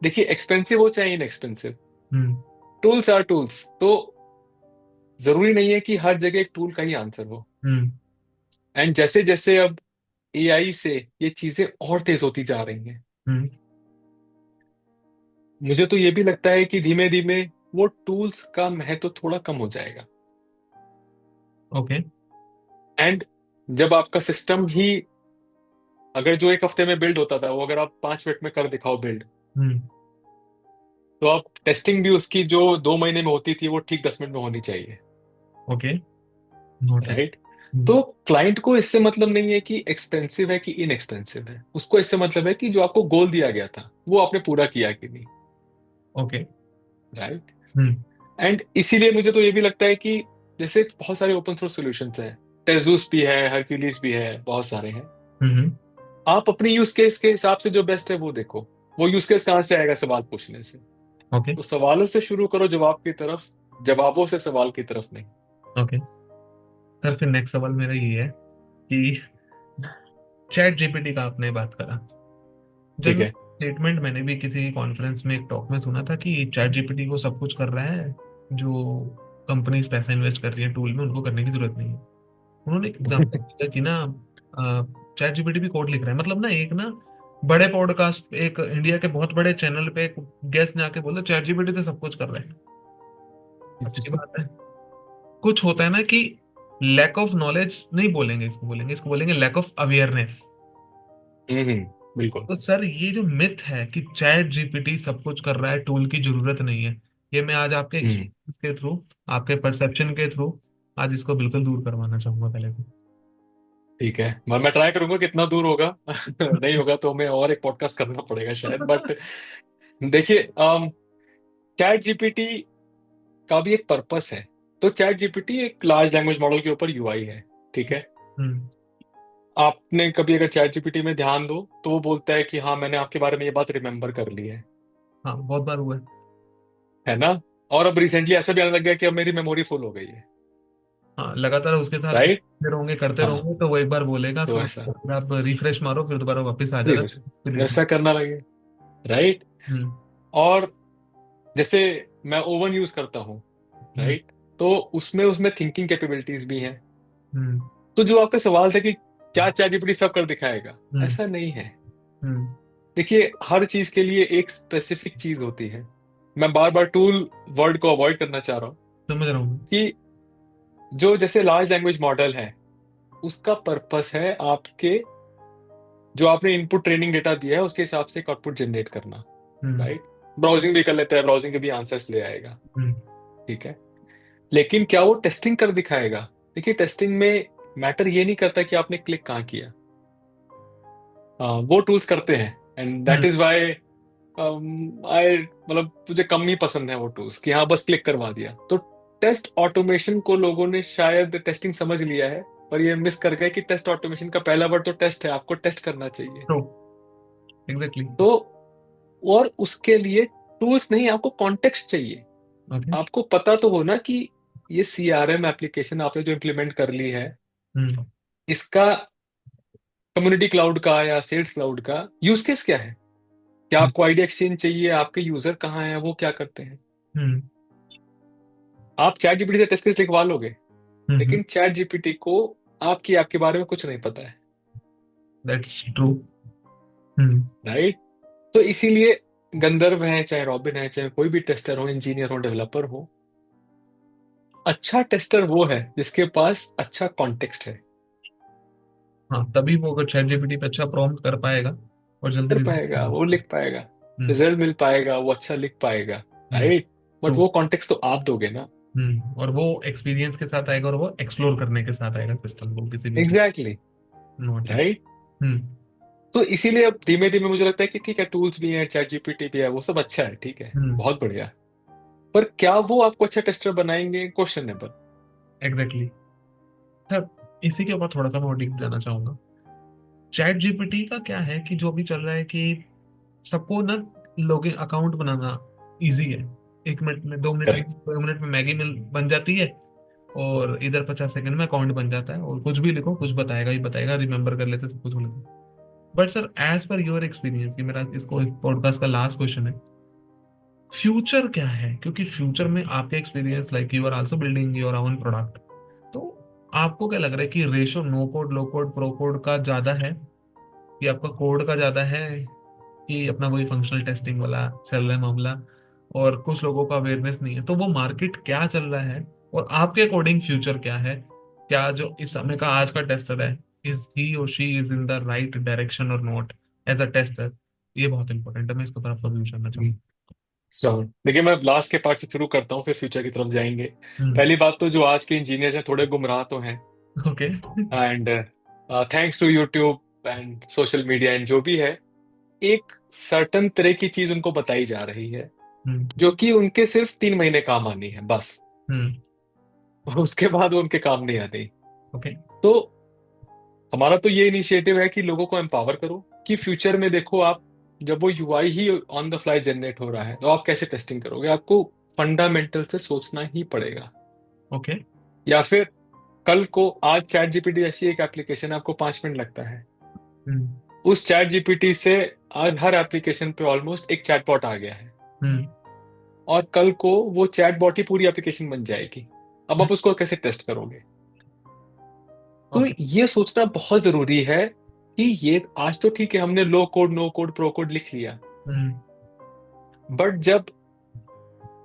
देखिए, एक्सपेंसिव हो चाहे inexpensive, hmm. Tools are tools. तो जरूरी नहीं है कि हर जगह एक टूल का ही आंसर हो। हम्म। एंड जैसे जैसे अब एआई से ये चीजें और तेज होती जा रही हैं, हम्म। मुझे तो ये भी लगता है कि धीमे धीमे वो टूल्स का महत्व थोड़ा कम हो जाएगा। ओके। एंड जब आपका सिस्टम ही, अगर जो एक हफ्ते में बिल्ड होता था वो अगर आप 5 मिनट में कर दिखाओ बिल्ड, हम्म। तो आप टेस्टिंग भी उसकी जो 2 महीने में होती थी वो ठीक 10 मिनट में होनी चाहिए। ओके। नोटेड। राइट। तो क्लाइंट को इससे मतलब नहीं है कि एक्सपेंसिव है कि इनएक्सपेंसिव है, उसको इससे मतलब है कि जो आपको गोल दिया गया था वो आपने पूरा किया कि नहीं। ओके। राइट। हम्म। एंड इसीलिए मुझे तो ये भी लगता है कि जैसे बहुत सारे ओपन सोर्स सॉल्यूशंस हैं, टेजूस भी है, हरक्यूलिस भी है, बहुत सारे हैं। हम्म। आप अपनी यूज केस के हिसाब से जो बेस्ट है वो देखो। वो यूज केस कहाँ से आएगा? सवाल पूछने से। ओके। तो सवालों से शुरू करो जवाब की तरफ, जवाबों से सवाल की तरफ नहीं। ओके सर, फिर नेक्स्ट सवाल मेरा ये है कि चैट जीपीटी का आपने बात करा। ठीक जनरल है। स्टेटमेंट मैंने भी किसी कॉन्फ्रेंस में, एक टॉक में सुना था कि चैट जीपीटी को सब कुछ कर रहा है जो कंपनीज पैसा इन्वेस्ट कर रही है टूल में, उनको करने की जरूरत नहीं है। उन्होंने एक एग्जाम्पल दिया कि ना, चैट जीपीटी भी कोड लिख रहा है। मतलब ना, एक ना बड़े पॉडकास्ट, एक इंडिया के बहुत बड़े चैनल पे एक गेस्ट ने आके बोला चैट जीपीटी तो सब कुछ कर रहा है। अच्छी बात है। कुछ होता है ना कि लैक ऑफ नॉलेज नहीं बोलेंगे इसको, बोलेंगे इसको, बोलेंगे लैक ऑफ अवेयरनेस। बिल्कुल। तो सर, ये जो मिथ है कि चैट जीपीटी सब कुछ कर रहा है, टूल की जरूरत नहीं है, ये मैं आज आपके हम्म एक्सपीरियंस के थ्रू, आपके परसेप्शन के थ्रू आज इसको बिल्कुल दूर करवाना चाहूंगा पहले तो। ठीक है, मैं ट्राई करूंगा कितना दूर होगा। नहीं होगा तो हमें और एक पॉडकास्ट करना पड़ेगा शायद, बट देखिए, चैट जीपीटी का भी एक पर्पस है। तो चैट जीपीटी एक लार्ज लैंग्वेज मॉडल के ऊपर यूआई है। ठीक है। हम्म। आपने कभी अगर चैट जीपीटी में ध्यान दो तो वो बोलता है कि हाँ मैंने आपके बारे में ये बात रिमेम्बर कर ली हाँ, बहुत बार हुआ है। है ना। और अब रिसेंटली ऐसा भी आने लग गया कि अब मेरी मेमोरी फुल हो गई है। हाँ, लगातार उसके साथ राइट। करते हाँ। रहोगे तो वो एक बार बोलेगा, तो फिर ऐसा फिर आप रिफ्रेश मारो, फिर दोबारा वापस आ जाता है, रिफ्रेश फिर repeat। वैसा करना लगे। राइट। हम्म। और जैसे मैं ओवन यूज करता हूँ, हम्म। राइट, तो उसमें उसमें थिंकिंग कैपेबिलिटीज भी हैं। हम्म। तो जो आपका सवाल था कि क्या चैट जीपीटी सब कर दिखाएगा, हम्म। ऐसा नहीं है। हम्म। देखिए, हर चीज के लिए एक स्पेसिफिक चीज होती है। मैं बार बार टूल वर्ड को अवॉइड करना चाह रहा हूँ समझ रहा हूँ। कि जो जैसे लार्ज लैंग्वेज मॉडल है, उसका पर्पस है आपके, जो आपने इनपुट ट्रेनिंग डेटा दिया है उसके हिसाब से एक आउटपुट जनरेट करना। हम्म। राइट। ब्राउजिंग भी कर लेता है, ब्राउजिंग के भी आंसर्स ले आएगा। हम्म। ठीक है। लेकिन क्या वो टेस्टिंग कर दिखाएगा? देखिए, टेस्टिंग में मैटर ये नहीं करता कि आपने क्लिक कहाँ किया। वो टूल्स करते हैं। And that hmm. Is why I, मतलब मुझे कम ही पसंद है वो टूल्स कि हाँ बस क्लिक करवा दिया। तो टेस्ट ऑटोमेशन को लोगों ने शायद टेस्टिंग समझ लिया है, पर ये मिस कर गए कि टेस्ट ऑटोमेशन का पहला वर्ड तो टेस्ट है, आपको टेस्ट करना चाहिए। ट्रू। एग्जैक्टली। तो और उसके लिए टूल्स नहीं, आपको कॉन्टेक्स्ट चाहिए। ओके। आपको पता तो हो ना कि ये सीआरएम एप्लीकेशन आपने जो इम्प्लीमेंट कर ली है, हम्म। इसका कम्युनिटी क्लाउड का या सेल्स क्लाउड का यूज केस क्या है। क्या आपको आईडी एक्सचेंज चाहिए? आपके यूजर कहाँ हैं, वो क्या करते हैं? हम्म। आप चैट जीपीटी से टेस्ट केस लिखवा लोगे, हम्म। लेकिन चैट जीपीटी को आपकी आपके बारे में कुछ नहीं पता है। That's true. हम्म। राइट। तो इसीलिए गंधर्व है, चाहे रॉबिन है, चाहे कोई भी टेस्टर हो, इंजीनियर हो, डेवलपर हो, अच्छा टेस्टर वो है जिसके पास अच्छा कॉन्टेक्स्ट है। हाँ, तभी वो अगर चैट जीपीटी पे अच्छा प्रॉम्प्ट कर पाएगा और जल्दी कर रिजल्ट पाएगा, मिल वो जाता है। लिख पाएगा, हम्म। रिजल्ट मिल पाएगा, वो अच्छा लिख पाएगा। हम्म। राइट। But true. वो कॉन्टेक्स्ट तो आप दोगे ना। और वो एक्सपीरियंस के साथ आएगा, और वो एक्सप्लोर करने के साथ आएगा सिस्टम को, किसी भी चीज। एग्जैक्टली। नोटेड। राइट। हम्म। तो इसीलिए अब धीमे धीमे मुझे लगता है कि ठीक है, टूल्स भी हैं, चैट जीपीटी भी है, वो सब अच्छा है, ठीक है, हम्म। बहुत बढ़िया। पर क्या वो आपको अच्छा टेस्टर बनाएंगे? क्वेश्चनेबल। एग्जैक्टली। सर, इसी के ऊपर थोड़ा सा मैं डीप जाना चाहूंगा। चैट जीपीटी का क्या है कि जो भी चल रहा है कि सबको ना लॉगिन अकाउंट बनाना इजी है। 1 मिनट में, 2 मिनट में, करेक्ट। 2 मिनट में मैगी मिल बन जाती है। और इधर 50 सेकंड में अकाउंट बन जाता है, और कुछ भी लिखो कुछ बताएगा ही बताएगा, रिमेंबर कर लेते सब कुछ लिखो। But sir, as per your experience, ये मेरा इसको पॉडकास्ट का लास्ट क्वेश्चन है, फ्यूचर क्या है? क्योंकि फ्यूचर में आपके experience, like you are also building your own product, तो आपको क्या लग रहा है कि ratio no code low code pro code का ज्यादा है, कि आपका कोड का ज्यादा है, कि अपना वही फंक्शनल टेस्टिंग वाला चल रहा है मामला, और कुछ लोगों का अवेयरनेस नहीं है? तो वो मार्केट क्या चल रहा है, और आपके अकॉर्डिंग फ्यूचर क्या है? क्या जो इस समय का आज का टेस्टर है, इज ही और she is in the right direction और नॉट एज अ टेस्टर? ये बहुत इंपॉर्टेंट है, मैं इसके ऊपर आपका व्यू जानना चाहूंगा। सो देखिए, मैं लास्ट के पार्ट से शुरू करता हूँ, फिर फ्यूचर की तरफ जाएंगे। हम्म। पहली बात तो, जो आज के इंजीनियर्स हैं थोड़े गुमराह तो हैं। Okay. And thanks to YouTube and social media and जो भी है, एक सर्टन तरह की चीज उनको बताई जा रही है, हम्म। जो कि उनके सिर्फ 3 महीने काम आनी है बस। हम्म। उसके बाद वो उनके काम नहीं आती। ओके। तो हमारा तो ये इनिशिएटिव है कि लोगों को एम्पावर करो, कि फ्यूचर में देखो आप, जब वो UI he on the fly generate हो रहा है, तो आप कैसे टेस्टिंग करोगे? आपको फंडामेंटल से सोचना ही पड़ेगा। ओके। या फिर कल को, आज चैट जीपीटी जैसी एक एप्लीकेशन, आपको 5 मिनट लगता है, हम्म। उस चैट जीपीटी से आज हर एप्लीकेशन पे ऑलमोस्ट एक चैटबॉट आ गया है, हम्म। और कल को वो चैटबॉट ही पूरी एप्लीकेशन बन जाएगी। अब आप उसको कैसे टेस्ट करोगे? तो ओके। ये सोचना बहुत जरूरी है कि ये आज तो ठीक है, हमने low code no code pro code लिख लिया, हम्म। बट जब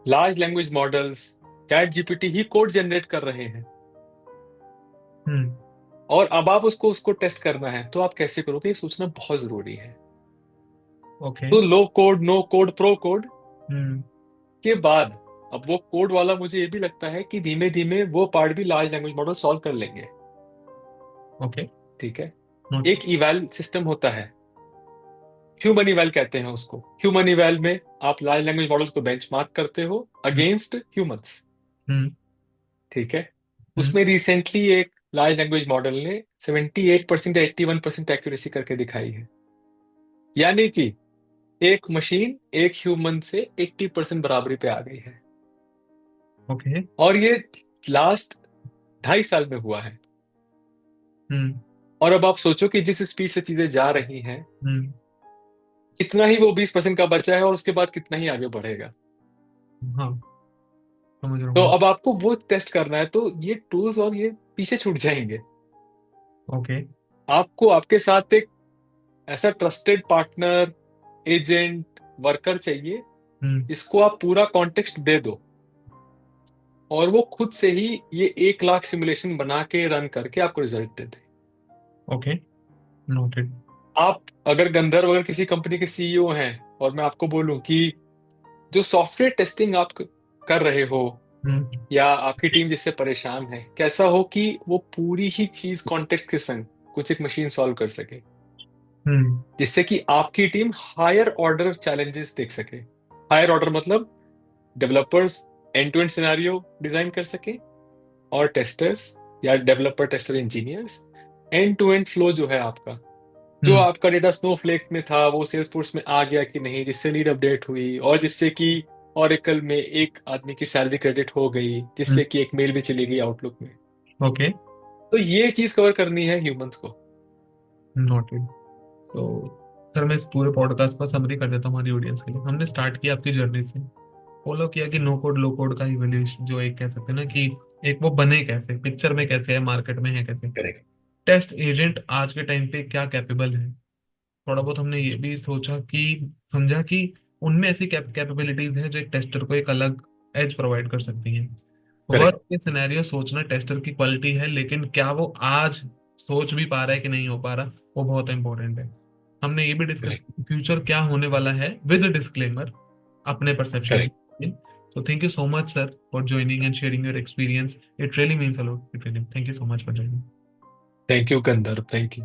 large language models, ChatGPT ही कोड जनरेट कर रहे हैं, हम्म। और अब आप उसको उसको टेस्ट करना है, तो आप कैसे करोगे? ये सोचना बहुत जरूरी है। ओके। तो low code no code pro code hmm. के बाद, अब वो कोड वाला मुझे ये भी लगता है कि धीमे धीमे वो पार्ट भी लार्ज लैंग्वेज मॉडल सॉल्व कर लेंगे। ओके। ठीक है। नोट। एक इवैल सिस्टम होता है, ह्यूमन इवैल कहते हैं उसको। ह्यूमन इवैल में आप लार्ज लैंग्वेज मॉडल्स को बेंचमार्क करते हो अगेंस्ट ह्यूमंस। हम्म। ठीक है। हम्म। उसमें रिसेंटली एक लार्ज लैंग्वेज मॉडल ने 78% या 81% एक्यूरेसी करके दिखाई है। यानी कि एक मशीन एक ह्यूमन से 80% बराबरी पे आ गई है। ओके। और ये लास्ट 2.5 साल में हुआ है। हम्म। और अब आप सोचो कि जिस स्पीड से चीजें जा रही हैं, हम्म। कितना ही वो 20% का बचा है, और उसके बाद कितना ही आगे बढ़ेगा। हाँ, समझ रहा तो हूँ। अब आपको वो टेस्ट करना है, तो ये टूल्स और ये पीछे छूट जाएंगे। ओके। आपको आपके साथ एक ऐसा ट्रस्टेड पार्टनर, एजेंट, वर्कर चाहिए, हम्म। जिसको आप पूरा कॉन्टेक्स्ट दे दो, और वो खुद से ही ये 1 लाख सिमुलेशन बना के रन करके आपको रिजल्ट दे दे। ओके। नोटेड। आप अगर गंधर्व, अगर किसी कंपनी के सीईओ हैं, और मैं आपको बोलूं कि जो सॉफ्टवेयर टेस्टिंग आप कर रहे हो, हम्म। या आपकी टीम जिससे परेशान है, कैसा हो कि वो पूरी ही चीज कॉन्टेक्स्ट के संग कुछ एक मशीन सॉल्व कर सके, हम्म। जिससे कि आपकी टीम हायर ऑर्डर चैलेंजेस देख सके। हायर ऑर्डर मतलब developers end to end scenario design कर सके, और टेस्टर्स या developer tester engineers end to end flow जो है आपका, जो हम्म। आपका डेटा स्नोफ्लेक में था वो सेल्सफोर्स में आ गया कि नहीं, जिससे नीड अपडेट हुई, और जिससे कि ऑरेकल में एक आदमी की सैलरी क्रेडिट हो गई, हम्म। जिससे कि एक मेल भी चली गई आउटलुक में। ओके। तो ये चीज कवर करनी है ह्यूमंस को। नोटेड। सो सर, मैं इस पूरे पॉडकास्ट को समरी कर देता हूँ हमारी ऑडियंस के लिए। हमने स्टार्ट किया आपकी जर्नी से, फॉलो किया कि नो कोड लो कोड का इवोल्यूशन, जो एक कह सकते हैं ना कि एक वो बने कैसे, पिक्चर में कैसे है, मार्केट में है कैसे, करेक्ट। टेस्ट एजेंट आज के टाइम पे क्या कैपेबल है। थोड़ा बहुत हमने ये भी सोचा कि समझा कि उनमें ऐसी कैपेबिलिटीज हैं जो एक टेस्टर को एक अलग एज प्रोवाइड कर सकती हैं। Worst correct. के सिनेरियो सोचना टेस्टर की क्वालिटी है, लेकिन क्या वो आज सोच भी पा रहा है कि नहीं हो पा रहा, वो बहुत इंपॉर्टेंट है। हमने ये भी डिस्कस करेक्ट। फ्यूचर क्या होने वाला है विद डिस्क्लेमर, अपने perception. Correct. So thank you so much, sir, for joining and sharing your experience. It really means a lot. It really. Thank you so much for joining. Thank you Gandharva, thank you.